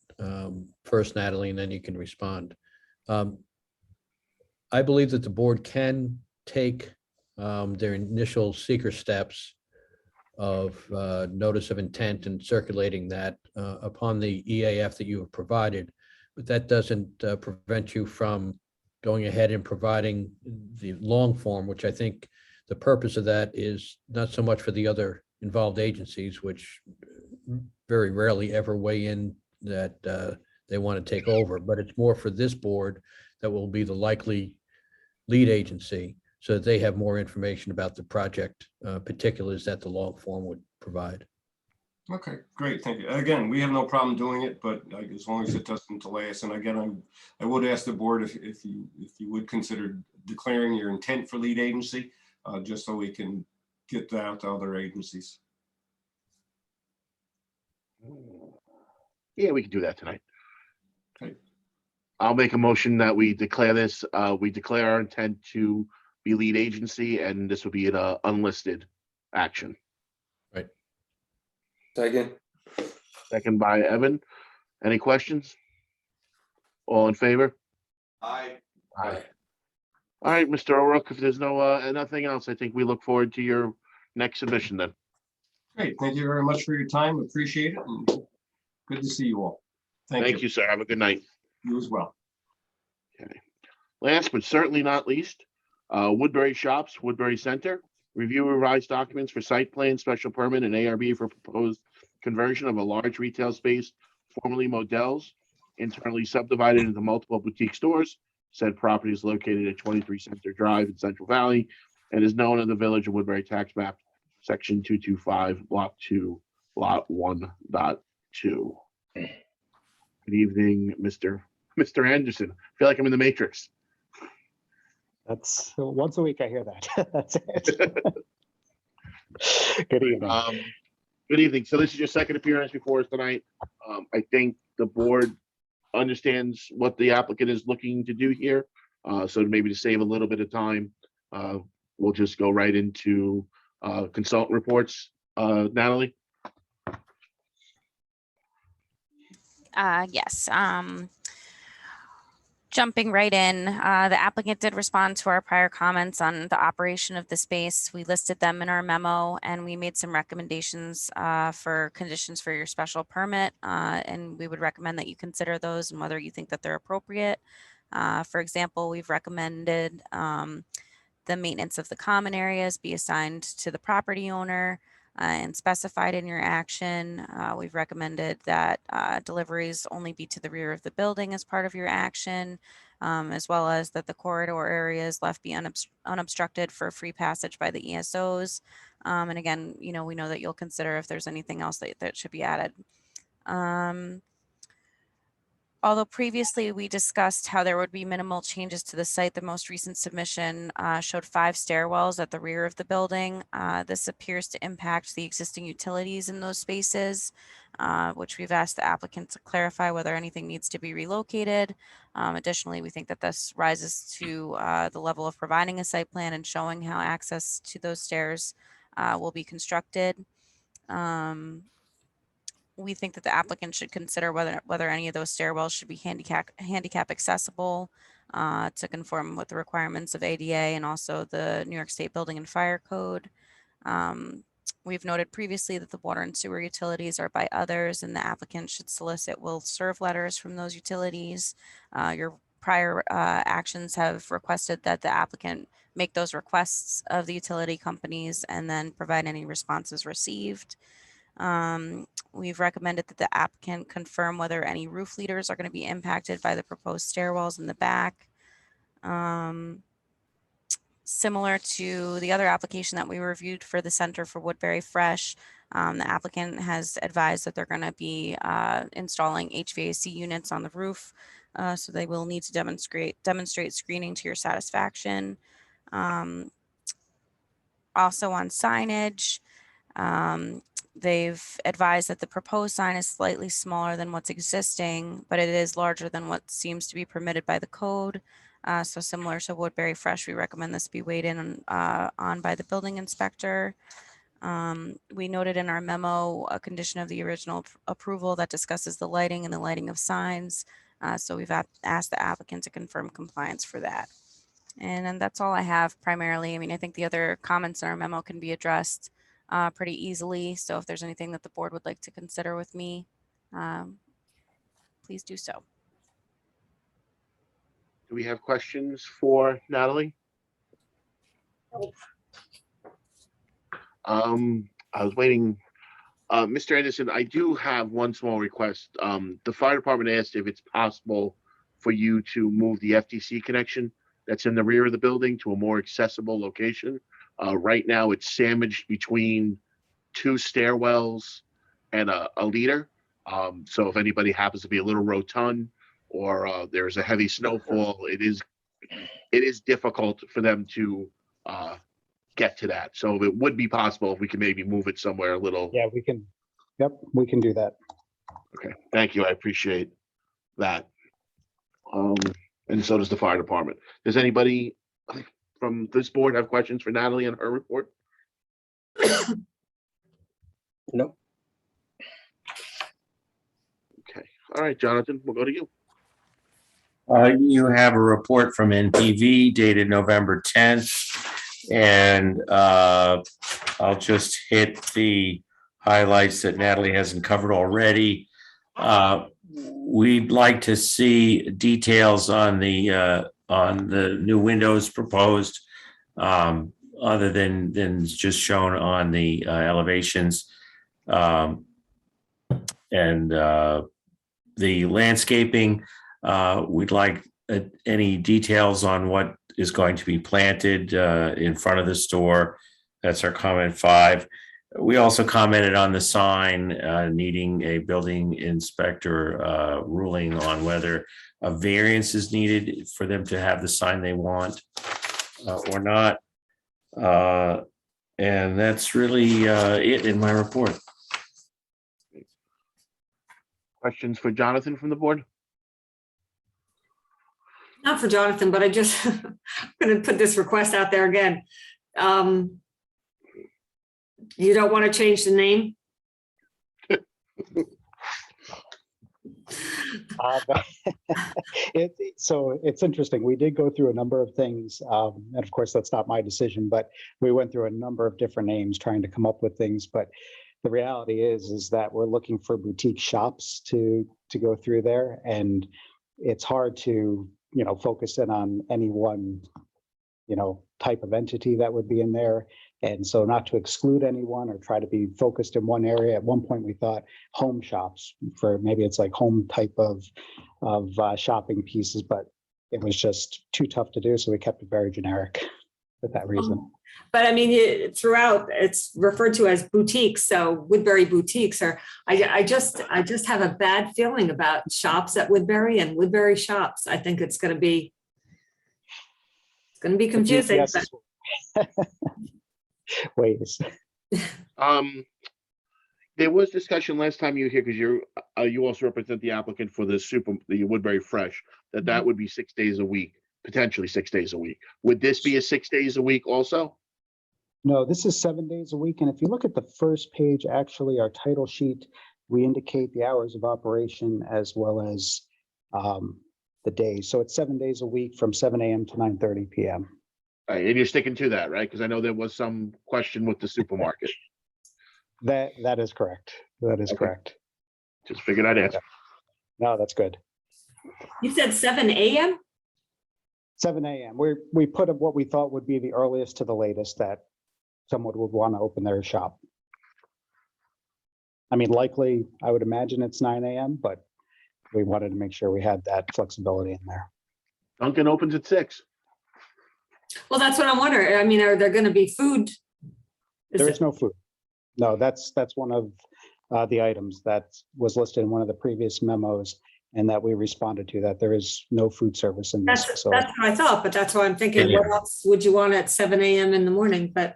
first, Natalie, and then you can respond. I believe that the board can take their initial seeker steps of notice of intent and circulating that upon the EAF that you have provided, but that doesn't prevent you from going ahead and providing the long form, which I think the purpose of that is not so much for the other involved agencies, which very rarely ever weigh in that they want to take over, but it's more for this board that will be the likely lead agency, so that they have more information about the project particulars that the long form would provide. Okay, great, thank you. Again, we have no problem doing it, but as long as it doesn't delay us. And again, I would ask the board if you would consider declaring your intent for lead agency, just so we can get that out to other agencies. Yeah, we can do that tonight. Okay. I'll make a motion that we declare this. We declare our intent to be lead agency, and this will be an unlisted action. Right. Second. Second by Evan. Any questions? All in favor? Aye. Aye. All right, Mr. O'Rourke, if there's nothing else, I think we look forward to your next submission then. Great, thank you very much for your time. Appreciate it. And good to see you all. Thank you, sir. Have a good night. You as well. Okay. Last but certainly not least, Woodbury Shops, Woodbury Center. Review revised documents for site plan, special permit, and ARB for proposed conversion of a large retail space, formerly Modell's, internally subdivided into multiple boutique stores. Said property is located at 23 Center Drive in Central Valley and is known in the Village of Woodbury Tax Map, Section 225, Block 2, Lot 1.2. Good evening, Mr. Mr. Anderson. I feel like I'm in the Matrix. That's once a week I hear that. That's it. Good evening. Good evening. So this is your second appearance before us tonight. I think the board understands what the applicant is looking to do here. So maybe to save a little bit of time, we'll just go right into consultant reports. Natalie? Yes. Jumping right in, the applicant did respond to our prior comments on the operation of the space. We listed them in our memo and we made some recommendations for conditions for your special permit. And we would recommend that you consider those and whether you think that they're appropriate. For example, we've recommended the maintenance of the common areas be assigned to the property owner and specified in your action. We've recommended that deliveries only be to the rear of the building as part of your action, as well as that the corridor areas left be unobstructed for free passage by the ESOs. And again, we know that you'll consider if there's anything else that should be added. Although previously we discussed how there would be minimal changes to the site, the most recent submission showed 5 stairwells at the rear of the building. This appears to impact the existing utilities in those spaces, which we've asked the applicant to clarify whether anything needs to be relocated. Additionally, we think that this rises to the level of providing a site plan and showing how access to those stairs will be constructed. We think that the applicant should consider whether any of those stairwells should be handicap accessible to conform with the requirements of ADA and also the New York State Building and Fire Code. We've noted previously that the water and sewer utilities are by others and the applicant should solicit will serve letters from those utilities. Your prior actions have requested that the applicant make those requests of the utility companies and then provide any responses received. We've recommended that the applicant confirm whether any roof leaders are going to be impacted by the proposed stairwells in the back. Similar to the other application that we reviewed for the Center for Woodbury Fresh, the applicant has advised that they're going to be installing HVAC units on the roof, so they will need to demonstrate screening to your satisfaction. Also on signage, they've advised that the proposed sign is slightly smaller than what's existing, but it is larger than what seems to be permitted by the code. So similar to Woodbury Fresh, we recommend this be weighed in on by the building inspector. We noted in our memo a condition of the original approval that discusses the lighting and the lighting of signs. So we've asked the applicant to confirm compliance for that. And that's all I have primarily. I mean, I think the other comments in our memo can be addressed pretty easily. So if there's anything that the board would like to consider with me, please do so. Do we have questions for Natalie? I was waiting. Mr. Anderson, I do have one small request. The fire department asked if it's possible for you to move the FTC connection that's in the rear of the building to a more accessible location. Right now it's sandwiched between 2 stairwells and a leader. So if anybody happens to be a little rotund or there's a heavy snowfall, it is difficult for them to get to that. So it would be possible if we could maybe move it somewhere a little. Yeah, we can. Yep, we can do that. Okay, thank you. I appreciate that. And so does the fire department. Does anybody from this board have questions for Natalie and her report? Nope. Okay. All right, Jonathan, we'll go to you. You have a report from NPV dated November 10th, and I'll just hit the highlights that Natalie hasn't covered already. We'd like to see details on the new windows proposed, other than just shown on the elevations, and the landscaping. We'd like any details on what is going to be planted in front of the store. That's our comment 5. We also commented on the sign needing a building inspector ruling on whether a variance is needed for them to have the sign they want or not. And that's really it in my report. Questions for Jonathan from the board? Not for Jonathan, but I just, I'm going to put this request out there again. You don't want to change the name? So it's interesting. We did go through a number of things, and of course, that's not my decision, but we went through a number of different names trying to come up with things. But the reality is that we're looking for boutique shops to go through there, and it's hard to, focus in on any one, type of entity that would be in there. And so not to exclude anyone or try to be focused in one area. At one point, we thought home shops for maybe it's like home type of shopping pieces, but it was just too tough to do. So we kept it very generic for that reason. But I mean, throughout it's referred to as boutiques. So Woodbury boutiques are, I just have a bad feeling about shops at Woodbury and Woodbury shops. I think it's going to be confusing. Yes. But ways. There was discussion last time you were here, because you also represent the applicant for the Woodbury Fresh, that would be 6 days a week, potentially 6 days a week. Would this be a 6 days a week also? No, this is 7 days a week. And if you look at the first page, actually our title sheet, we indicate the hours of operation as well as the days. So it's 7 days a week from 7 a.m. to 9:30 p.m. All right, and you're sticking to that, right? Because I know there was some question with the supermarket. That is correct. That is correct. Just figured I'd ask. No, that's good. you said 7 a.m.? 7 a.m. We put up what we thought would be the earliest to the latest that someone would want to open their shop. I mean, likely, I would imagine it's 9 a.m., but we wanted to make sure we had that flexibility in there. Dunkin' opens at 6. Well, that's what I'm wondering. I mean, are there going to be food? There is no food. No, that's one of the items that was listed in one of the previous memos and that we responded to, that there is no food service in this facility. That's what I thought, but that's why I'm thinking, what else would you want at 7 a.m. in the morning? But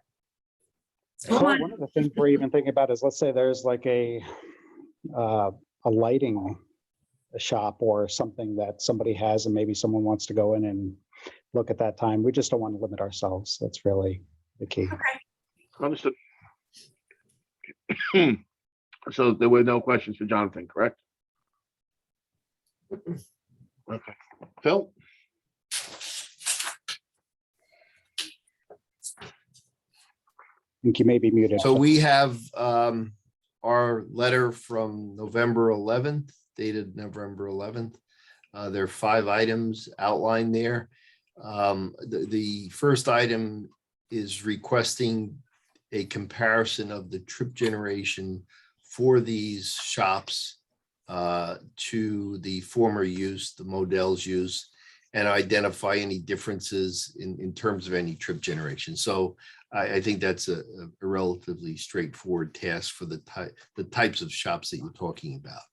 Well, one of the things we're even thinking about is, let's say there's like a lighting shop or something that somebody has, and maybe someone wants to go in and look at that time. We just don't want to limit ourselves. That's really the key. Understood. So there were no questions for Jonathan, correct? Okay. Phil? I think you may be muted. So we have our letter from November 11th, dated November 11th. There are 5 items outlined there. The first item is requesting a comparison of the trip generation for these shops to the former use, the Modell's use, and identify any differences in terms of any trip generation. So I think that's a relatively straightforward task for the types of shops that you're talking about.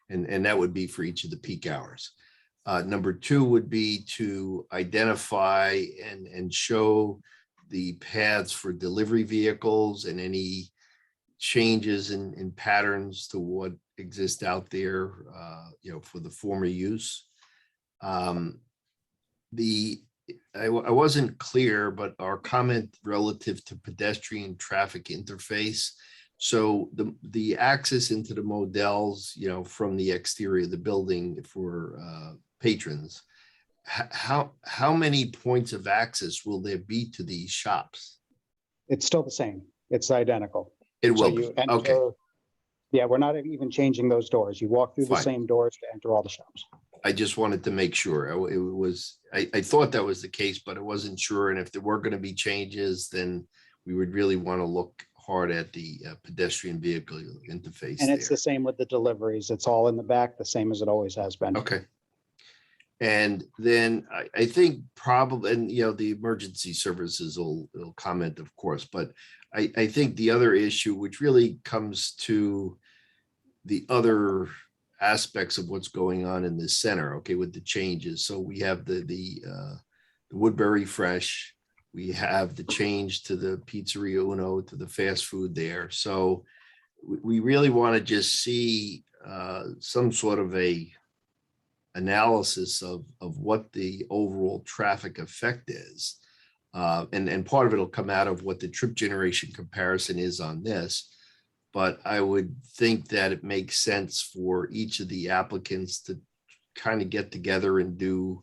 And that would be for each of the peak hours. Number 2 would be to identify and show the paths for delivery vehicles and any changes in patterns to what exists out there, for the former use. I wasn't clear, but our comment relative to pedestrian traffic interface. So the access into the Modell's, from the exterior of the building for patrons, how many points of access will there be to these shops? It's still the same. It's identical. It will So be. you enter, Okay. Yeah, we're not even changing those doors. You walk through the Fine. same doors to enter all the shops. I just wanted to make sure. I thought that was the case, but I wasn't sure. And if there were going to be changes, then we would really want to look hard at the pedestrian vehicle interface. And it's the same with the deliveries. It's all in the back, the same as it always has been. Okay. And then I think probably, and the emergency services will comment, of course, but I think the other issue, which really comes to the other aspects of what's going on in the center, okay, with the changes. So we have the Woodbury Fresh, we have the change to the Pizzeria Uno, to the fast food there. So we really want to just see some sort of a analysis of what the overall traffic effect is. And part of it will come out of what the trip generation comparison is on this. But I would think that it makes sense for each of the applicants to kind of get together and do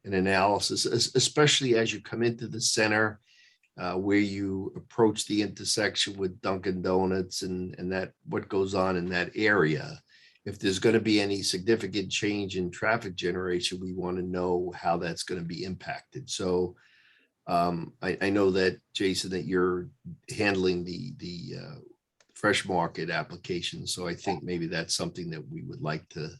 an analysis, especially as you come into the center, where you approach the intersection with Dunkin' Donuts and that what goes on in that area. If there's going to be any significant change in traffic generation, we want to know how that's going to be impacted. So I know that, Jason, that you're handling the Fresh Market application. So I think maybe that's something that we would like to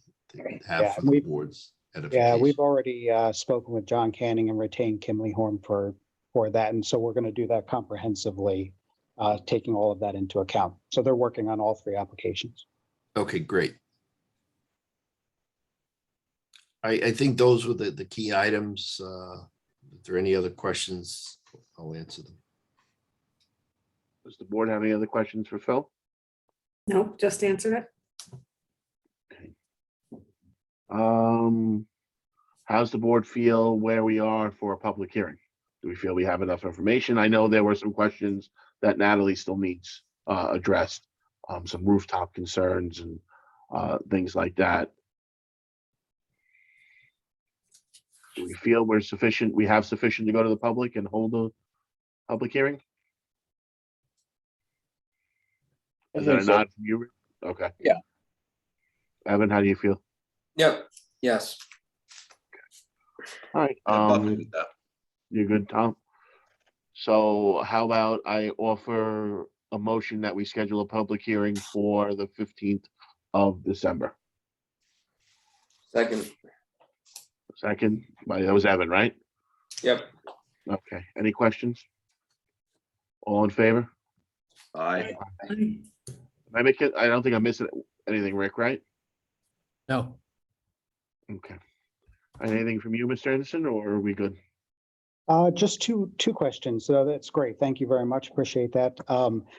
have for the board's edification. Yeah, we've already spoken with John Canning and retained Kimley Horn for that. And so we're going to do that comprehensively, taking all of that into account. So they're working on all three applications. Okay, great. I think those were the key items. If there are any other questions, I'll answer them. Does the board have any other questions for Phil? Nope, just answered it. How's the board feel where we are for a public hearing? Do we feel we have enough information? I know there were some questions that Natalie still needs addressed, some rooftop concerns and things like that. Do we feel we're sufficient? We have sufficient to go to the public and hold a public hearing? Is that a nod from you? Okay. Yeah. Evan, how do you feel? Yep. Yes. All right. You're good, Tom? So how about I offer a motion that we schedule a public hearing for the 15th of December? Second. Second, that was Evan, right? Yep. Okay, any questions? All in favor? Aye. I make it, I don't think I'm missing anything, Rick, right? No. Okay. Anything from you, Mr. Anderson, or are we good? Just two questions. So that's great. Thank you very much. Appreciate that.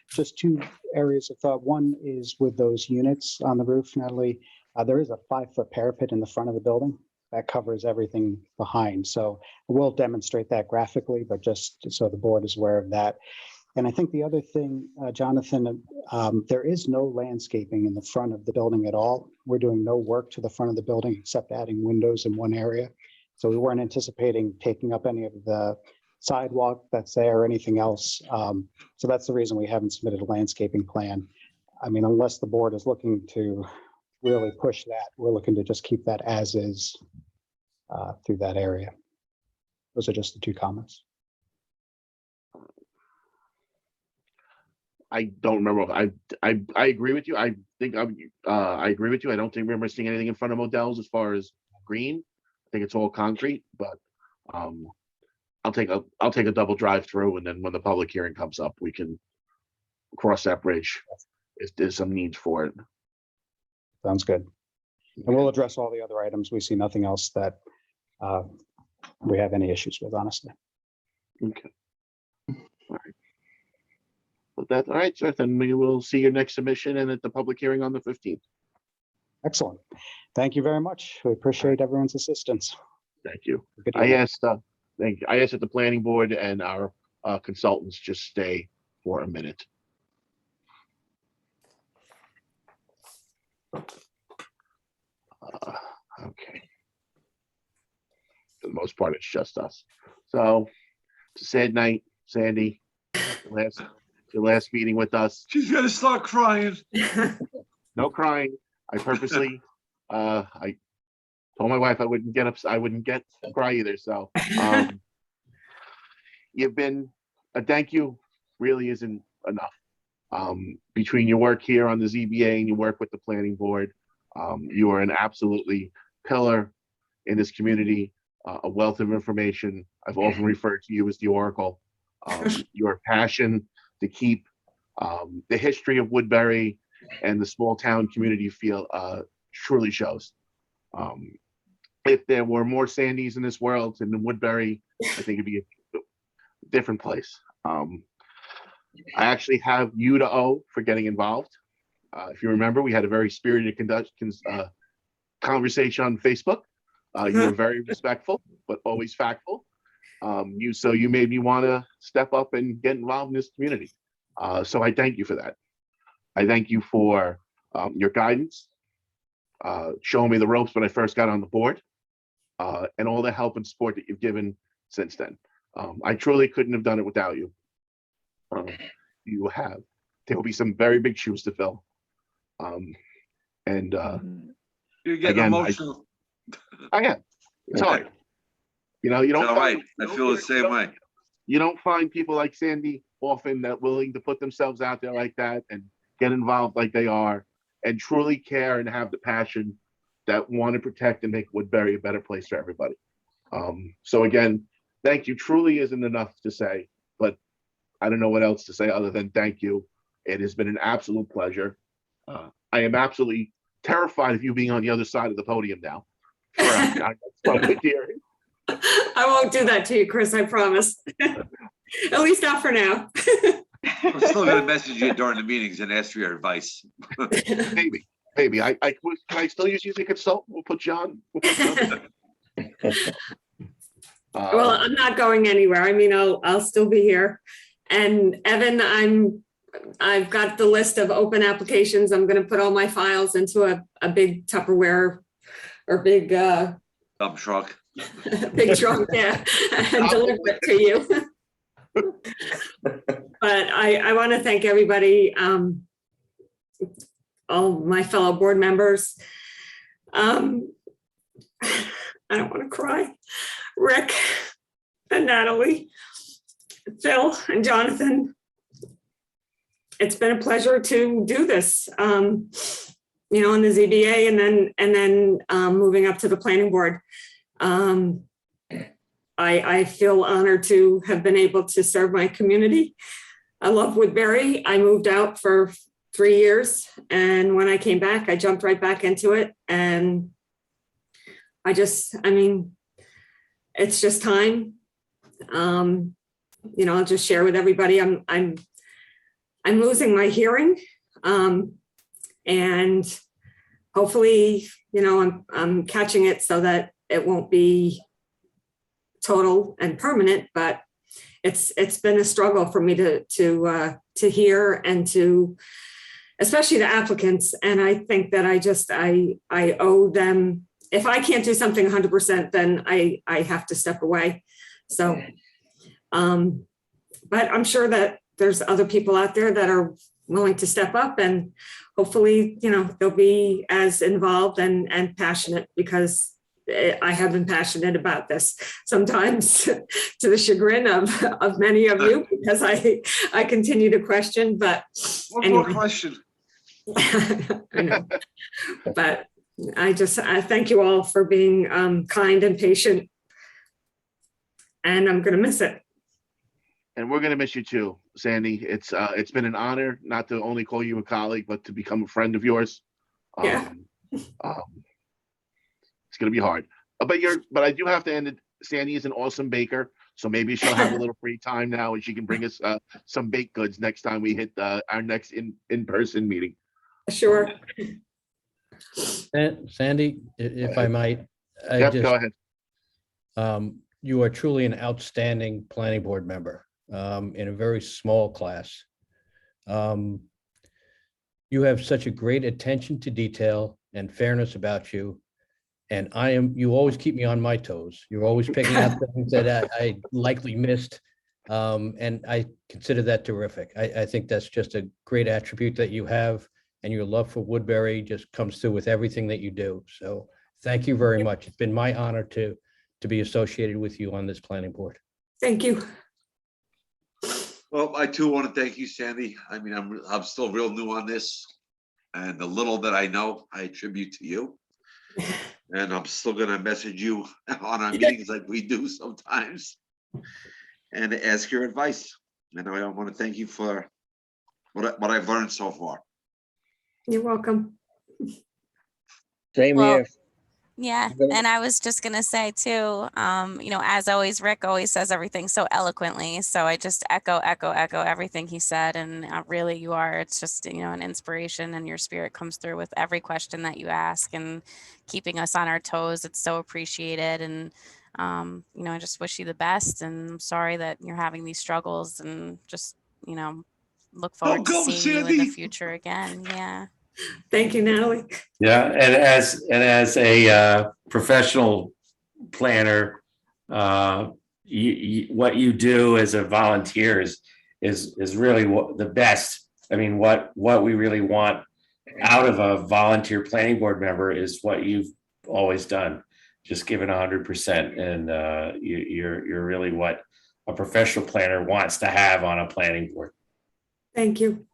Just two areas of thought. One is with those units on the roof, Natalie. There is a 5-foot parapet in the front of the building that covers everything behind. So we'll demonstrate that graphically, but just so the board is aware of that. And I think the other thing, Jonathan, there is no landscaping in the front of the building at all. We're doing no work to the front of the building except adding windows in one area. So we weren't anticipating taking up any of the sidewalk that's there or anything else. So that's the reason we haven't submitted a landscaping plan. I mean, unless the board is looking to really push that, we're looking to just keep that as is through that area. Those are just the two comments. I don't remember. I agree with you. I think I agree with you. I don't think remember seeing anything in front of Modell's as far as green. I think it's all concrete, but I'll take a double drive through, and then when the public hearing comes up, we can cross that bridge if there's some need for it. Sounds good. And we'll address all the other items. We see nothing else that we have any issues with, honestly. Okay. All right. Well, that's all right, sir. Then we will see your next submission and at the public hearing on the 15th. Excellent. Thank you very much. We appreciate everyone's assistance. Thank you. Good I evening. asked that the planning board and our consultants just stay for a minute. Okay. For the most part, it's just us. So it's a sad night, Sandy. Your last meeting with us. She's gonna start crying. No crying. I purposely, I told my wife I wouldn't get upset. I wouldn't get cry either. So you've been a thank you really isn't enough. Between your work here on the ZBA and your work with the planning board, you are an absolutely pillar in this community, a wealth of information. I've often referred to you as the Oracle. Your passion to keep the history of Woodbury and the small town community feel truly shows. If there were more Sandys in this world and in Woodbury, I think it'd be a different place. I actually have you to owe for getting involved. If you remember, we had a very spirited conversation on Facebook. You were very respectful, but always factful. You made me want to step up and get involved in this community. So I thank you for that. I thank you for your guidance, showing me the ropes when I first got on the board, and all the help and support that you've given since then. I truly couldn't have done it without you. There will be some very big shoes to fill. You're getting emotional. I am. It's hard. You know, you don't. All right. I feel the same way. You don't find people like Sandy often that willing to put themselves out there like that and get involved like they are and truly care and have the passion that want to protect and make Woodbury a better place for everybody. So again, thank you. Truly isn't enough to say, but I don't know what else to say other than thank you. It has been an absolute pleasure. I am absolutely terrified of you being on the other side of the podium now. I won't do that to you, Chris, I promise. At least not for now. I'm still gonna message you during the meetings and ask for your advice. Maybe. Can I still use you as a consultant? We'll put you on. Well, I'm not going anywhere. I mean, I'll still be here. And Evan, I've got the list of open applications. I'm going to put all my files into a big Tupperware or big Dump truck. big trunk, yeah, and deliver it to you. But I want to thank everybody, all my fellow board members. I don't want to cry. Rick and Natalie, Phil and Jonathan. It's been a pleasure to do this, in the ZBA and then moving up to the planning board. I feel honored to have been able to serve my community. I love Woodbury. I moved out for 3 years, and when I came back, I jumped right back into it. And it's just time. I'll just share with everybody. I'm losing my hearing, and hopefully, I'm catching it so that it won't be total and permanent. But it's been a struggle for me to hear and to, especially the applicants. And I think that I owe them. If I can't do something 100%, then I have to step away. So, but I'm sure that there's other people out there that are willing to step up, and hopefully, they'll be as involved and passionate, because I have been passionate about this, sometimes to the chagrin of many of you, because I continue to question, but One more question. I know. But I thank you all for being kind and patient, and I'm going to miss it. And we're going to miss you too, Sandy. It's been an honor not to only call you a colleague, but to become a friend of yours. Yeah. It's going to be hard, but I do have to end it. Sandy is an awesome baker, so maybe she'll have a little free time now, and she can bring us some baked goods next time we hit our next in-person meeting. Sure. Sandy, if I might. Go ahead. You are truly an outstanding planning board member in a very small class. You have such a great attention to detail and fairness about you. And you always keep me on my toes. You're always picking out things that I likely missed. And I consider that terrific. I think that's just a great attribute that you have, and your love for Woodbury just comes through with everything that you do. So thank you very much. It's been my honor to be associated with you on this planning board. Thank you. Well, I too want to thank you, Sandy. I mean, I'm still real new on this, and the little that I know, I attribute to you. And I'm still going to message you on our meetings like we do sometimes, and ask your advice. And I want to thank you for what I've learned so far. You're welcome. Same Well, here. Yeah, Very- and I was just gonna say too, as always, Rick always says everything so eloquently. So I just echo everything he said. And really, you are. It's just an inspiration, and your spirit comes through with every question that you ask, and keeping us on our toes. It's so appreciated, and I just wish you the best. And I'm sorry that you're having these struggles, and just look forward to go, seeing you in the Sandy. future again. Yeah. Thank you, Natalie. Yeah, and as a professional planner, what you do as a volunteer is really the best. I mean, what we really want out of a volunteer planning board member is what you've always done, just given 100%, and you're really what a professional planner wants to have on a planning board. Thank you.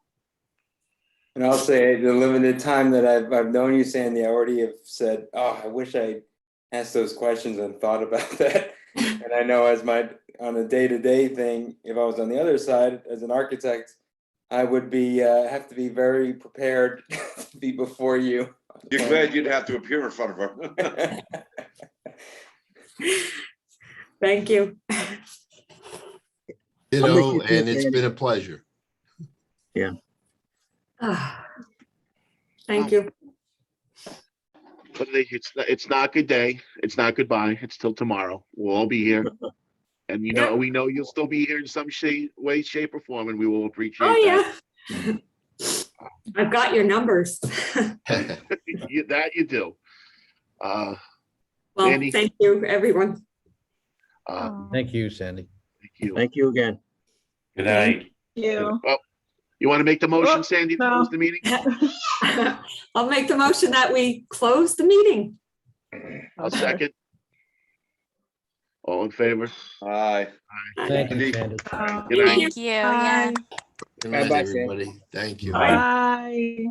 And I'll say the limited time that I've known you, Sandy, I already have said, oh, I wish I asked those questions and thought about that. And I know on a day-to-day thing, if I was on the other side as an architect, I would be have to be very prepared to be before you. You're glad you'd have to appear in front of her. Thank you. You I'll make know, you feel and it's bad. been a pleasure. Yeah. Thank you. But it's not good day. It's not goodbye. It's till tomorrow. We'll all be here. And we know you'll still be here in some way, shape, or form, and we will appreciate Oh, that. yeah. I've got your numbers. That you do. Well, Sandy? thank you, everyone. Thank you, Sandy. Thank you. Thank you again. Good night. You. Oh, you want to make the motion, Oh, Sandy, to no. close the meeting? I'll make the motion that we close the meeting. I'll second. All in favor? Aye. Thank you, Sandy. Good night. Thank you. Yeah. Good night, Bye-bye, Sam. everybody. Thank you. Bye.